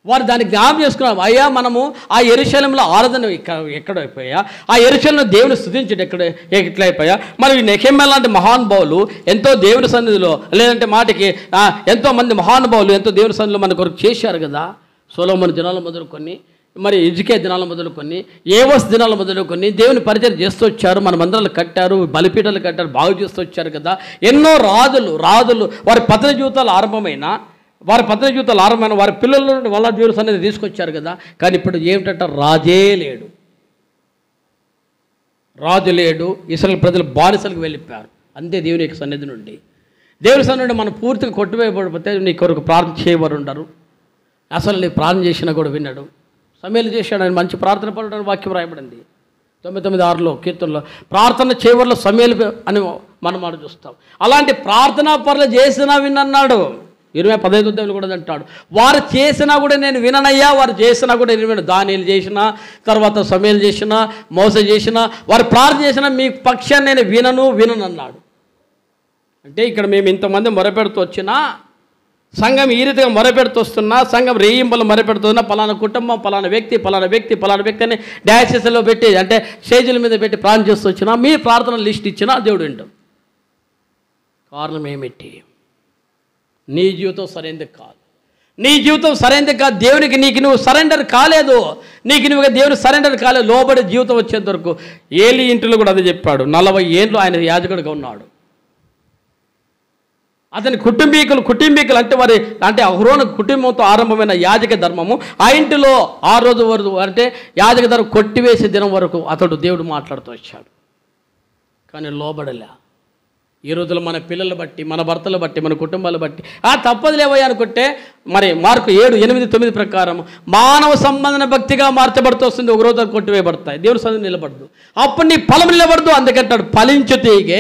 వారు దాన్ని జ్ఞాపకం చేసుకున్నారు. అయ్యా మనము ఆ యెరూషలేములో ఆరాధన ఎక్కడ అయిపోయా, ఆ యెరూషలేములో దేవుని స్తుతించడం ఎట్లా అయిపోయా. మరి నెహెమ్యా లాంటి మహానుభావులు ఎంతో దేవుని సన్నిధిలో, లేదంటే మాటికి ఎంతోమంది మహానుభావులు ఎంతో దేవుని సన్నిధిలో మన కొరకు చేశారు కదా. సొలొమోను దినాలు మొదలుకొని, మరి హిజ్కియా దినాలు మొదలుకొని, ఏమోస్ దినాలు మొదలుకొని దేవుని పరిచయం చేస్తూ వచ్చారు. మన మందిరాలు కట్టారు, బలిపీఠాలు కట్టారు, బాగు చేస్తూ వచ్చారు కదా. ఎన్నో రాజులు వారి పతన జీవితాలు ఆరంభమైన వారి పిల్లలను వాళ్ళ దేవుని సన్నిధి తీసుకొచ్చారు కదా. కానీ ఇప్పుడు ఏమిటంటే రాజు లేడు. ఇశ్రాయేలు ప్రజలు బానిసలకు వెళ్ళిపోయారు. అంతే దేవుని యొక్క సన్నిధి నుండి. దేవుని సన్నిధి నుండి మనం పూర్తిగా కొట్టువేయబడిపోతే నీ కొరకు ప్రార్థన చేయబడి ఉండరు. అసలు నీ ప్రార్థన చేసినా కూడా విన్నాడు. సమేలు చేశాడు, ఆయన మంచి ప్రార్థన పడడం వాక్యం రాయబడింది 99:6 కీర్తనలో. ప్రార్థన చేయవల్లో సమేలు అని మనం మాట చూస్తాం. అలాంటి ప్రార్థనా పనులు చేసినా వినన్నాడు. 15 కూడా అంటాడు, వారు చేసినా కూడా నేను విననయ్యా, వారు చేసినా కూడా నేను వినను. దానియేలు చేసినా, తర్వాత సమేలు చేసినా, మోసే చేసినా, వారు ప్రార్థన చేసినా మీ పక్షాన్ని నేను వినను అన్నాడు. అంటే ఇక్కడ మేము ఇంతమంది మొరపెడుతూ వచ్చినా, సంఘం ఈ రీతిగా మొరపెడుతూ వస్తున్నా, సంఘం రేయింబలు మొరపెడుతున్నా, పలానా కుటుంబం, పలానా వ్యక్తి అని డాషెస్లో పెట్టి, అంటే స్టేజీల మీద పెట్టి ప్రార్థన చేస్తూ వచ్చినా, మీ ప్రార్థన లిస్ట్ ఇచ్చినా దేవుడు వింటాం. కారణం ఏమిటి? నీ జీవితం సరైనది కాదు. దేవునికి నీకు నువ్వు సరెండర్ కాలేదు. దేవునికి సరెండర్ కాలేదు. లోబడి జీవితం వచ్చేంత వరకు. ఏలీ ఇంటిలో కూడా అదే చెప్పాడు. 40 ఏళ్ళు ఆయన యాజకుడిగా ఉన్నాడు. అతని కుటుంబీకులు అంటే అహరోను కుటుంబంతో ఆరంభమైన యాజక ధర్మము ఆ ఇంటిలో ఆ రోజు వరకు, అంటే యాజక ధర్మం కొట్టివేసే దినం వరకు అతడు దేవుడు మాట్లాడుతూ వచ్చాడు. కానీ లోబడలే. ఈ రోజులో మన పిల్లలు బట్టి, మన భర్తలు బట్టి, మన కుటుంబాలు బట్టి తప్పదులేవయ్యా అనుకుంటే, మరి మార్కు 7:8-9 ప్రకారం మానవ సంబంధన భక్తిగా మార్చబడుతూ వస్తుంది. ఒక రోజు కొట్టివేయబడతాయి, దేవుని సన్నిధి నిలబడదు. అప్పుడు నీ ఫలం నిలబడదు. అందుకంటాడు పలించు తీగ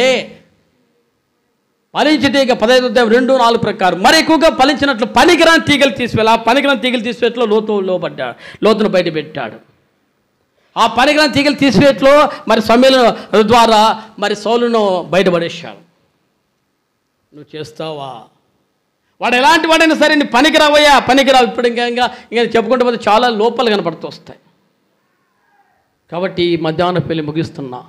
15:2-4 ప్రకారం మరి ఎక్కువగా ఫలించినట్లు పనికిరాని తీగలు తీసివేయాలి. ఆ పనికిరాని తీగలు తీసివేట్లో లోతును బయట పెట్టాడు. ఆ పనికిరాని తీగలు తీసివేట్లో మరి సమూయేలు ద్వారా మరి సౌలును బయటపడేశాడు. నువ్వు చేస్తావా? వాడు ఎలాంటి వాడైనా సరే నీ పనికిరావయ్యా, పనికిరావు. ఇప్పుడు ఇంకా చెప్పుకుంటూ పోతే చాలా లోపాలు కనపడుతూ వస్తాయి. కాబట్టి ఈ మధ్యాహ్నం పెళ్ళి ముగిస్తున్నా,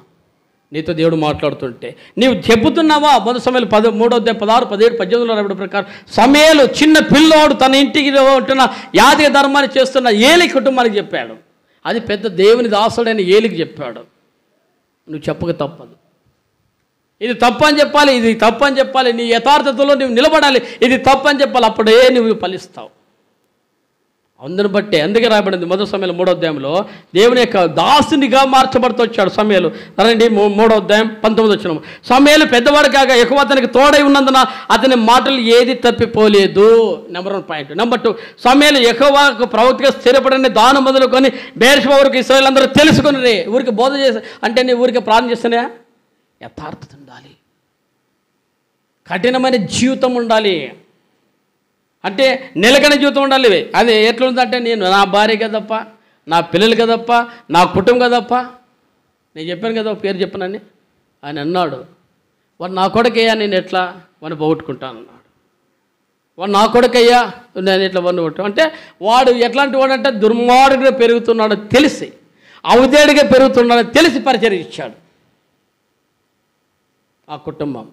నీతో దేవుడు మాట్లాడుతుంటే నీవు చెబుతున్నావా? మొదటి సమయాలు 3:16-17 ప్రకారం సమయాలు చిన్న పిల్లోడు తన ఇంటికి ఉంటున్న యాజక ధర్మాన్ని చేస్తున్న ఏలి కుటుంబానికి చెప్పాడు. అది పెద్ద దేవుని దాసుడైన ఏలికి చెప్పాడు. నువ్వు చెప్పక తప్పదు. ఇది తప్పు అని చెప్పాలి, ఇది తప్పు అని చెప్పాలి, నీ యథార్థతలో నువ్వు నిలబడాలి, ఇది తప్పు అని చెప్పాలి, అప్పుడే నువ్వు ఫలిస్తావు. అందరిని బట్టే అందుకే రాయబడింది మొదటి సమయాలు 3వ దేవుని యొక్క దాసునిగా మార్చబడుతూ వచ్చాడు సమయాలు. రండి 3:19 సమయాలు పెద్దవాడు కాగా ఎక్కువ అతనికి తోడై ఉన్నందున అతని మాటలు ఏది తప్పిపోలేదు. Number 1 point. నెంబర్ 2 సమయాలు ఎక్కువ ప్రవక్తగా స్థిరపడిన దాని మొదలుకొని బేర్షెబా వరకు ఇశ్రాయేలు అందరూ తెలుసుకుని ఊరికి బోధ చేసి అంటే నీ ఊరికి ప్రార్థన చేస్తున్నా యథార్థత ఉండాలి, కఠినమైన జీవితం ఉండాలి, అంటే నిలకడ జీవితం ఉండాలి. అది ఎట్లుందంటే నేను నా భార్య కదప్ప, నా పిల్లలు కదప్ప, నా కుటుంబం కదప్ప. నేను చెప్పాను కదా పేరు చెప్పనని ఆయన అన్నాడు. వాడు నా కొడుకయ్యా నేను ఎట్లా వాడిని పోగొట్టుకుంటాను అన్నాడు. వాడు నా కొడుకయ్యా నేను ఎట్లా వాడిని పోగొట్టు అంటే వాడు ఎట్లాంటి వాడు అంటే దుర్మార్గుగా పెరుగుతున్నాడు తెలిసి, అవధేడిగా పెరుగుతున్నాడు తెలిసి పరిచయం ఇచ్చాడు. ఆ కుటుంబం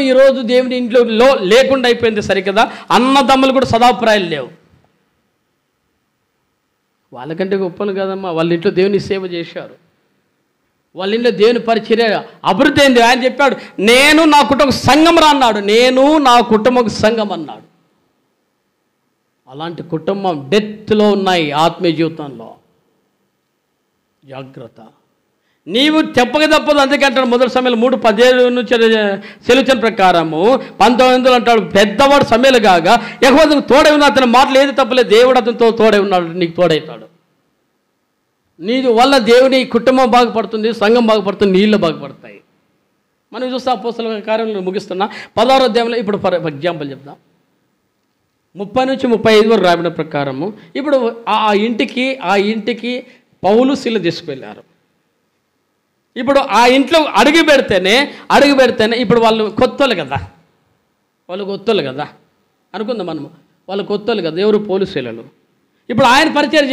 ఈరోజు దేవుని ఇంట్లో లేకుండా అయిపోయింది. సరికదా అన్నదమ్ములు కూడా సదాభిప్రాయాలు లేవు. వాళ్ళకంటే గొప్పలు కదమ్మా, వాళ్ళ ఇంట్లో దేవుని సేవ చేశారు, వాళ్ళ ఇంట్లో దేవుని పరిచర్య అభివృద్ధి అయింది. ఆయన చెప్పాడు నేను నా కుటుంబం సంఘం రా అన్నాడు, నేను నా కుటుంబం సంఘం అన్నాడు. అలాంటి కుటుంబం డెత్లో ఉన్నాయి ఆత్మీయ జీవితంలో. జాగ్రత్త, నీవు చెప్పక తప్పదు. అందుకంటాడు మొదటి సమయాలు 3:17 సెలవుచిన ప్రకారము 19 అంటాడు పెద్దవాడు సమయాలు కాగా ఎక్కువ తోడై ఉన్న అతని మాటలు ఏది తప్పలేదు, దేవుడు అతనితో తోడై ఉన్నాడు, నీకు తోడవుతాడు. నీ వల్ల దేవుని కుటుంబం బాగుపడుతుంది, సంఘం బాగుపడుతుంది, నీళ్ళు బాగుపడతాయి. మనం చూస్తే అపోస్తలుల కార్యంలో ముగిస్తున్నా 16వ అధ్యాయంలో ఇప్పుడు ఫర్ ఎగ్జాంపుల్ చెప్దాం 30-35 వరకు రాబడిన ప్రకారము ఇప్పుడు ఆ ఇంటికి పౌలు శీల తీసుకువెళ్ళారు. ఇప్పుడు ఆ ఇంట్లో అడుగు పెడితేనే ఇప్పుడు వాళ్ళు కొత్తలు కదా, అనుకుందాం మనము, వాళ్ళు కొత్తలు కదా, ఎవరు పోలీసులు. ఇప్పుడు ఆయన పరిచయం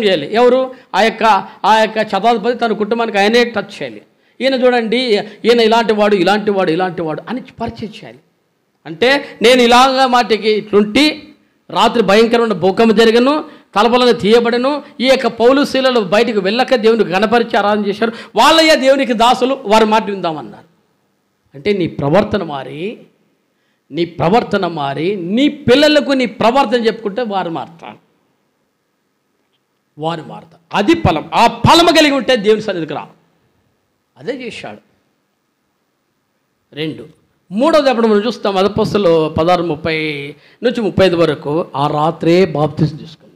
చేయాలి. ఎవరు? ఆ యొక్క శతాధిపతి తన కుటుంబానికి ఆయనే టచ్ చేయాలి. ఈయన చూడండి, ఈయన ఇలాంటి వాడు అని పరిచయం చేయాలి. అంటే నేను ఇలాగా మాటికి ఇట్లుంటి రాత్రి భయంకరమైన భూకంపం జరిగను, తలపలను తీయబడను, ఈ యొక్క పౌలు శీలలు బయటకు వెళ్ళక దేవునికి గణపరిచి ఆరాధన చేశారు, వాళ్ళయ్యా దేవునికి దాసులు, వారి మాట విందామన్నారు. అంటే నీ ప్రవర్తన మారి నీ పిల్లలకు నీ ప్రవర్తన చెప్పుకుంటే వారు మారుతారు. అది ఫలం. ఆ ఫలము కలిగి ఉంటే దేవుని సన్నిధికి రా. అదే చేశాడు. 2 3వది అప్పుడు మనం చూస్తాం అపోస్తలులు 16:30-35 వరకు ఆ రాత్రే బాప్తిసం తీసుకున్నారు.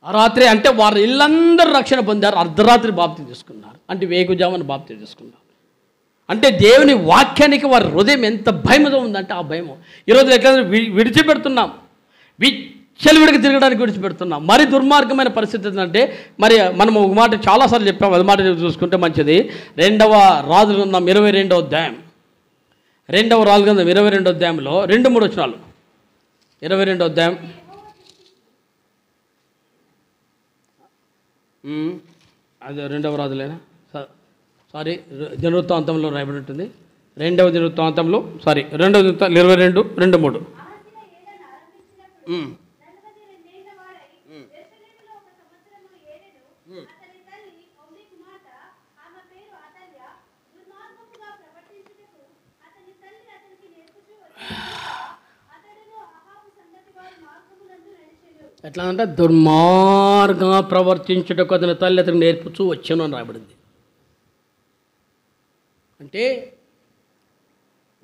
ఆ రాత్రి అంటే వారి ఇల్లందరూ రక్షణ పొందారు. అర్ధరాత్రి బాప్తిసం తీసుకున్నారు, అంటే వేకుజామున బాప్తిసం తీసుకున్నారు. అంటే దేవుని వాక్యానికి వారి హృదయం ఎంత భయముతో ఉందంటే ఆ భయము ఈరోజు ఎట్లా విడిచిపెడుతున్నాం, విచ్చలవిడికి తిరగడానికి విడిచిపెడుతున్నాం. మరి దుర్మార్గమైన పరిస్థితి ఏంటంటే మరి మనం ఒక మాట చాలాసార్లు చెప్పాం, అది మాట చూసుకుంటే మంచిది. 2వ రాజుల గ్రంథం 22వ అధ్యాయం 2వ రాజుల గ్రంథం 22వ అధ్యాయంలో 2-3 వచనాలు. 22వ అధ్యాయం అది 2వ రాజులేనా, సారీ దినవృత్తాంతంలో రాయబడి ఉంటుంది. 2వ దినవృత్తాంతంలో 22-2-3 ఎట్లా అంటే దుర్మార్గంగా ప్రవర్తించుటకు అతని తల్లి అతనికి నేర్పుచూ వచ్చాను అని రాబడింది. అంటే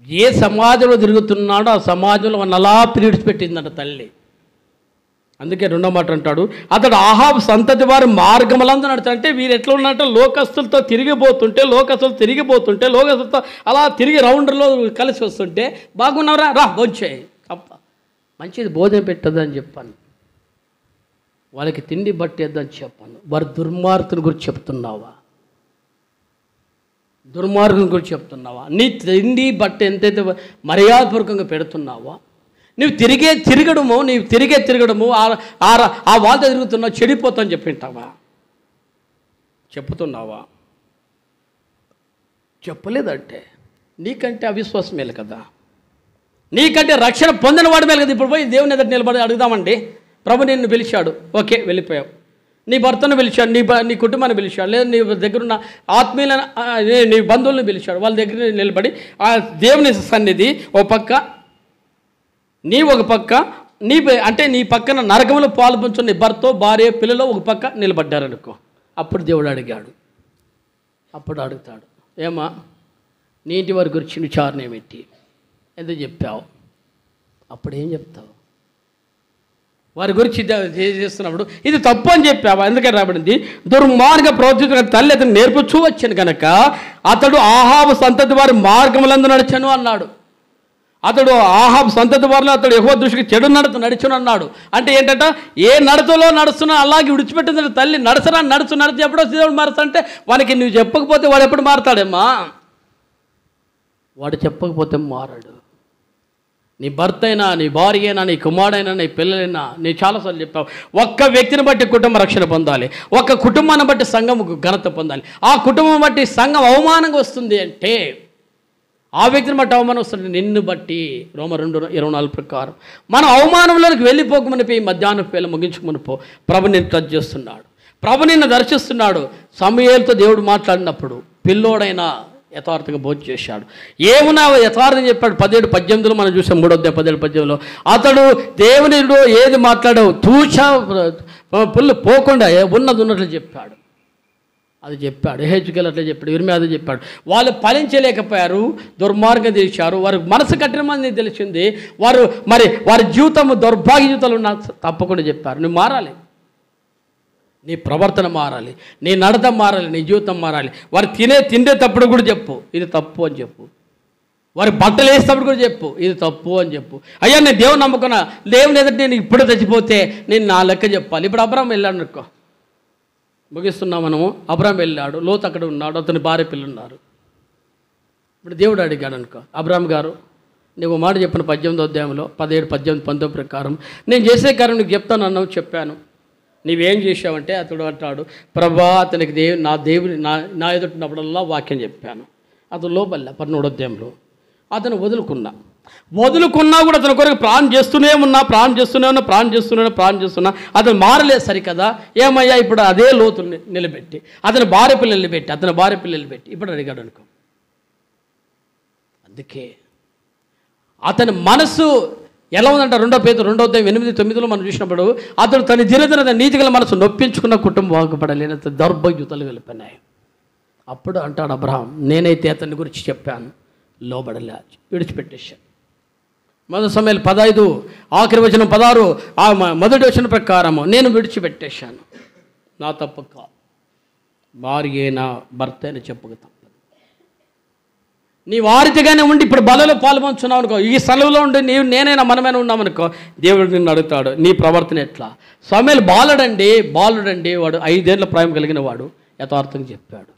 ఏ సమాజంలో తిరుగుతున్నాడో ఆ సమాజంలో వాళ్ళని అలా పీడిచిపెట్టిందంట తల్లి. అందుకే 2వ మాట అంటాడు, అతడు ఆహాబు సంతతి వారి మార్గములందు నడుస్తాడు. అంటే వీరు ఎట్లా ఉన్నట్టు లోకస్తులతో తిరిగిపోతుంటే లోకస్తులతో అలా తిరిగి రౌండ్లో కలిసి వస్తుంటే బాగున్నారా రా భోంచేయి తప్ప మంచిది భోజనం పెట్టదని చెప్పాను, వాళ్ళకి తిండి బట్టేద్దని చెప్పాను. వారి దుర్మార్గుని గురించి చెప్తున్నావా? నీ తిండి బట్ట ఎంతైతే మర్యాదపూర్వకంగా పెడుతున్నావా? నువ్వు తిరిగే తిరగడము ఆ వాళ్ళతో తిరుగుతున్నావు చెడిపోతావు అని చెప్పింటావా? చెప్పుతున్నావా? చెప్పలేదంటే నీకంటే అవిశ్వాసం మేలు కదా, నీకంటే రక్షణ పొందిన వాడి మేలు కదా. ఇప్పుడు పోయి దేవుని ఎదుట నిలబడి అడుగుదామండి, ప్రభు నిన్ను పిలిచాడు, ఓకే వెళ్ళిపోయావు. నీ భర్తను పిలిచాడు, నీ కుటుంబాన్ని పిలిచాడు, లేదా నీ దగ్గర ఉన్న ఆత్మీయులను నీ బంధువులను పిలిచాడు. వాళ్ళ దగ్గర నిలబడి ఆ దేవుని సన్నిధి ఓ పక్క, నీ ఒక పక్క, నీ పక్కన నరకంలో పాల్పంచున్న నీ భర్త భార్య పిల్లలు ఒక పక్క నిలబడ్డారనుకో. అప్పుడు దేవుడు అడిగాడు, అప్పుడు అడుగుతాడు, ఏమా నీ ఇంటి వారి గురించి విచారణ ఏమిటి, ఎందుకు చెప్పావు? అప్పుడు ఏం చెప్తావు? వారి గురించి చేస్తున్నప్పుడు ఇది తప్పు అని చెప్పావా? ఎందుకని రాబడింది, దుర్మార్గ ప్రవర్తించిన తల్లి అతను నేర్పుచూ వచ్చాను కనుక అతడు ఆహాబు సంతతి వారి మార్గములందు నడిచాను అన్నాడు. అతడు ఆహాబు సంతతి వారిలో అతడు యెహోవా దృష్టికి చెడు నడత నడిచును అన్నాడు. అంటే ఏంటంటే ఏ నడతలో నడుస్తున్నా అలాగే విడిచిపెట్టింది తల్లి. నడుచు ఎప్పుడో దేవుడు మారుతాడంటే వానికి నువ్వు చెప్పకపోతే వాడు ఎప్పుడు మారుతాడేమ్మా? వాడు చెప్పకపోతే మారాడు. నీ భర్త అయినా, నీ భార్య అయినా, నీ కుమారుడైనా, నీ పిల్లలైనా, నీ చాలాసార్లు చెప్పావు, ఒక్క వ్యక్తిని బట్టి కుటుంబ రక్షణ పొందాలి, ఒక్క కుటుంబాన్ని బట్టి సంఘం ఘనత పొందాలి. ఆ కుటుంబం బట్టి సంఘం అవమానంగా వస్తుంది అంటే ఆ వ్యక్తిని బట్టి అవమానం వస్తుంది. నిన్ను బట్టి రోమ 2:24 ప్రకారం మనం అవమానంలోకి వెళ్ళిపోకమనిపి మధ్యాహ్నం వేళ ముగించుకునిపో ప్రభు నిన్ను టచ్ చేస్తున్నాడు, ప్రభు నిన్ను దర్శిస్తున్నాడు. సమూయేలుతో దేవుడు మాట్లాడినప్పుడు పిల్లోడైనా యథార్థంగా భోజనం చేశాడు. ఏమున్నా యథార్థం చెప్పాడు. 17-18 మనం చూసాం, 3:17-18 అతడు దేవునిలో ఏది మాట్లాడావు తూచా పుల్లు పోకుండా ఉన్నట్లు చెప్పాడు. అది చెప్పాడు. హెచ్చుకెళ్ళి అట్లా చెప్పాడు. ఇర్మియా అదే చెప్పాడు. వాళ్ళు ఫలించలేకపోయారు, దుర్మార్గం చేశారు, వారి మనసు కఠినమని తెలిసింది. వారి జీవితం దౌర్భాగ్య జీవితాలు ఉన్న తప్పకుండా చెప్పారు. నువ్వు మారాలి, నీ ప్రవర్తన మారాలి, నీ నడత మారాలి, నీ జీవితం మారాలి. వారు తిండేటప్పుడు కూడా చెప్పు ఇది తప్పు అని చెప్పు. వారి బట్టలు వేసేటప్పుడు కూడా చెప్పు ఇది తప్పు అని చెప్పు. అయ్యా నేను దేవుని నమ్ముకున్నా, దేవుని ఎదుట నేను ఇప్పుడు చచ్చిపోతే నేను నా లెక్క చెప్పాలి. ఇప్పుడు అబ్రాహాం వెళ్ళాడు అనుకో, ముగిస్తున్నాం మనము. అబ్రాహాం వెళ్ళాడు, లోతు అక్కడ ఉన్నాడు, అతని భార్య పిల్లలు ఉన్నారు. ఇప్పుడు దేవుడు అడిగాడు అనుకో, అబ్రాహాం గారు నువ్వు మాట చెప్పిన 18వ అధ్యాయంలో 17, 18, 19 ప్రకారం నేను చేసే కార్యం నీకు చెప్తాను అన్నావు, చెప్పాను. నీవేం చేసావంటే అతడు అంటాడు, ప్రభా అతనికి నా ఎదుటినప్పుడల్లా వాక్యం చెప్పాను. అతను లోపల 13వ అధ్యాయంలో అతను వదులుకున్నా కూడా అతని కొరకు ప్రాణం చేస్తూనే ఉన్నా అతను మారలేదు సరికదా. ఏమయ్యా ఇప్పుడు అదే లోతు నిలబెట్టి అతని భార్య పిల్లల్ని పెట్టి ఇప్పుడు అడిగాడు అనుకో. అందుకే అతని మనసు ఎలా ఉందంట, 2 పేతురు 2వ అధ్యాయం 8-9 మనం చూసినప్పుడు అతడు తన దినదిన నీతిగల మనసు నొప్పించుకున్న కుటుంబం బాగుపడలేని దౌర్భాగ్యతలు వెళ్ళిపోయినాయి. అప్పుడు అంటాడు అబ్రహాం, నేనైతే అతని గురించి చెప్పాను, లోబడలే, విడిచిపెట్టేశాను. మొదటి సమయాలు 15 ఆఖరి వచనం 16 మొదటి వచనం ప్రకారము నేను విడిచిపెట్టేశాను. నా తప్పు కాదు, భార్య నా భర్త అని చెప్పుకు తప్పదు. నీ వారితోగానే ఉండి ఇప్పుడు బలలో పాల్పంచున్నావు అనుకో, ఈ సెలవులో ఉండి నేనైనా మనమైనా ఉన్నామనుకో, దేవుడు నిన్ను అడుగుతాడు నీ ప్రవర్తన ఎట్లా. సమయాలు బాలుడండి, వాడు 5 ఏళ్ల ప్రాయం కలిగిన వాడు యథార్థంగా చెప్పాడు,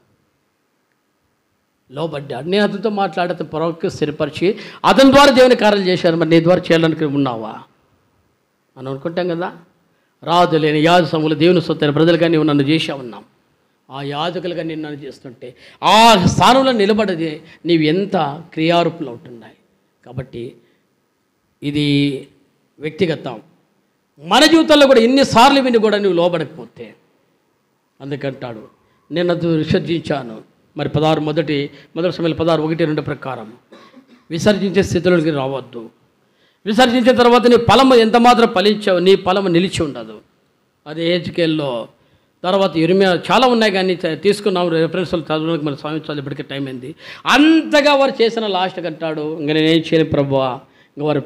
లోబడ్డాడు. నేను అతనితో మాట్లాడి అతను ప్రవక్త స్థిరపరిచి అతని ద్వారా దేవుని కార్యాలు చేశాను. మరి నీ ద్వారా చేయాలనుకుని ఉన్నావా అని అనుకుంటాం కదా. రాజు లేని యాజ సమూలు దేవుని సొత్తైన ప్రజలుగా నీవు నన్ను చేసా ఉన్నాం. ఆ యాజకులుగా నేను నన్ను చేస్తుంటే ఆ స్థానంలో నిలబడది నీవు ఎంత క్రియారూపులు ఉంటున్నాయి. కాబట్టి ఇది వ్యక్తిగతం. మన జీవితంలో కూడా ఎన్నిసార్లు విని కూడా నువ్వు లోబడకపోతే, అందుకంటాడు నేను అది విసర్జించాను. మరి 16 మొదటి సమయంలో 16:1-2 ప్రకారం విసర్జించే స్థితిలోకి రావద్దు. విసర్జించిన తర్వాత నీ ఫలము ఎంత మాత్రం ఫలించావు, నీ ఫలము నిలిచి ఉండదు. అది హెచ్కేల్లో తర్వాత ఇర్మియా చాలా ఉన్నాయి, కానీ తీసుకున్నాం రెఫరెన్స్లు చదవడానికి మన స్వామించాలి, ఇప్పటికే టైం అయింది. అంతగా వారు చేసిన లాస్ట్కి అంటాడు, ఇంకా నేనేం చేయను ప్రభువా, ఇంకా వారు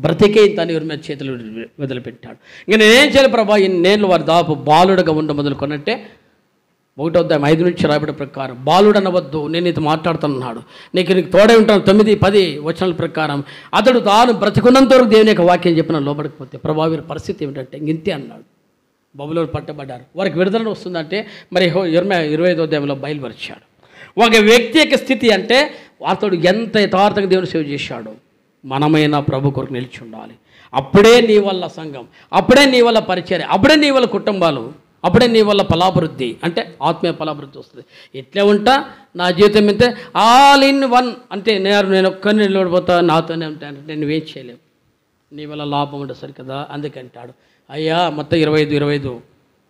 బ్రతికే తను ఇర్మియా చేతులు వదిలిపెట్టాడు. ఇంకా నేనేం చేయను ప్రభువా, నేను వారు దాపు బాలుడుగా ఉండ మొదలుకొనంటే 1వ అధ్యాయం 5 నుంచి రాబడి ప్రకారం బాలుడు అనవద్దు, నేను ఇది మాట్లాడుతున్నాడు, నీకు తోడే ఉంటాను. 9, 10 వచనాల ప్రకారం అతడు తాను బ్రతికున్నంత వరకు దేవుని యొక్క వాక్యం చెప్పిన లోబడకపోతే ప్రభావి పరిస్థితి ఏమిటంటే ఇంతే అన్నాడు. బబులోను పట్టబడ్డారు. వారికి విడుదల వస్తుందంటే మరి ఇర్మియా 25వ అధ్యాయంలో బయలుపరిచాడు. ఒక వ్యక్తి యొక్క స్థితి అంటే అతడు ఎంత యథార్థంగా దేవుని సేవ చేశాడో మనమైనా ప్రభు కొరకు నిలిచి ఉండాలి. అప్పుడే నీ వల్ల సంఘం, అప్పుడే నీ వల్ల పరిచర్య, అప్పుడే నీ వల్ల కుటుంబాలు అప్పుడే నీ వల్ల ఫలాభివృద్ధి అంటే ఆత్మీయ ఫలాభివృద్ధి వస్తుంది. ఇట్లే ఉంటా నా జీవితం ఇంతే ఆల్ ఇన్ వన్ అంటే నేను ఒక్కరిని నిలబడిపోతా నాతోనే ఉంటానంటే నువ్వేం చేయలేవు, నీ వల్ల లాభం ఉండదు సరికదా. అందుకంటాడు అయ్యా మొత్తం 25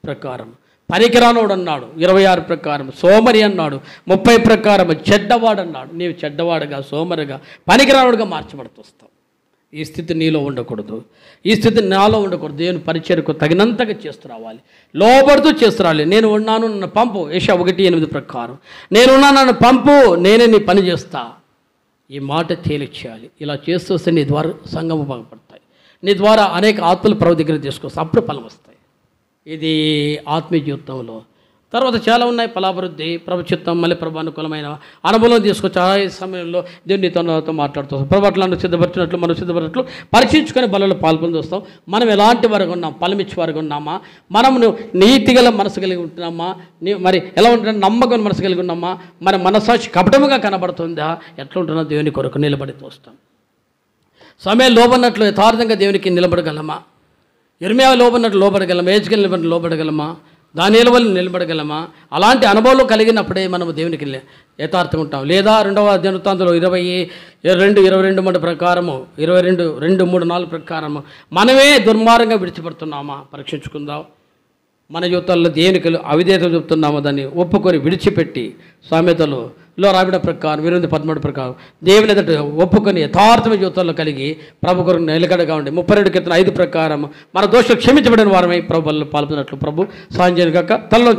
ప్రకారం పనికిరానోడు అన్నాడు, 26 ప్రకారం సోమరి అన్నాడు, 30 ప్రకారం చెడ్డవాడు అన్నాడు. నీవు చెడ్డవాడుగా సోమరిగా పనికిరానోడుగా మార్చబడుతూ వస్తావు. ఈ స్థితి నీలో ఉండకూడదు, ఈ స్థితి నాలో ఉండకూడదు. దేవుని పరిచర్యకు తగినంతగా చేస్తూ రావాలి, లోబడుతూ చేస్తూ రావాలి. నేను ఉన్నాను నన్ను పంపు, యెషయా 1:8 ప్రకారం నేనున్నాను నన్ను పంపు, నేనే నీ పని చేస్తా. ఈ మాట తేలిక చేయాలి. ఇలా చేస్తూ వస్తే నీ ద్వారా సంఘము బాగుపడతాయి, నీ ద్వారా అనేక ఆత్మలు ప్రభు దగ్గర తీసుకొస్తాయి, అప్పుడు ఫలం వస్తాయి. ఇది ఆత్మీయ జీవితంలో. తర్వాత చాలా ఉన్నాయి ఫలాభివృద్ధి, ప్రభు చిత్తం, మళ్ళీ ప్రభు అనుకూలమైన అనుభవం తీసుకొచ్చి ఆ సమయంలో దేవుని తనతో మాట్లాడుతూ వస్తాం. ప్రభు అట్లా సిద్ధపరిచినట్లు మనం సిద్ధపడినట్లు పరీక్షించుకొని బలలో పాల్పొంది వస్తాం. మనం ఎలాంటి వారుగా ఉన్నాం, ఫలమిచ్చి వారుగా ఉన్నామా, మనము నీతిగల మనసు కలిగి ఉంటున్నామా, మరి ఎలా ఉంటున్నా నమ్మకం మనసు కలిగి ఉన్నామా, మన మనసాక్షి కపటముగా కనబడుతుందా, ఎట్లా ఉంటున్నా దేవుని కొరకు నిలబడి తోస్తాం. సమయం లోబడినట్లు యథార్థంగా దేవునికి నిలబడగలమా, ఇర్మియా లోబడినట్లు లోబడగలమా, హెజ్కేలు నిలబడినట్లు లోబడగలమా, దానియేలు వల్ల నిలబడగలమా? అలాంటి అనుభవాలు కలిగినప్పుడే మనము దేవునికి యథార్థంగా ఉంటాం. లేదా 2వ దినవృత్తాంతంలో 22 ప్రకారము 22:2-3-4 ప్రకారము మనమే దుర్మార్గంగా విడిచిపెడుతున్నామా పరీక్షించుకుందాం. మన జీవితాల్లో దేవునికి అవిధేయత చెప్తున్నామో దాన్ని ఒప్పుకొని విడిచిపెట్టి సామెతలో రాబడిన ప్రకారం 8:13 ప్రకారం దేవుని ఎదుట ఒప్పుకొని యథార్థమైన జీవితాల్లో కలిగి ప్రభు కొరకు నిలకడగా ఉండి 32:5 ప్రకారం మన దోషులు క్షమించబడిన వారమై ప్రభు పాల్పొందినట్లు ప్రభు సాయం చేయను కాక తలలో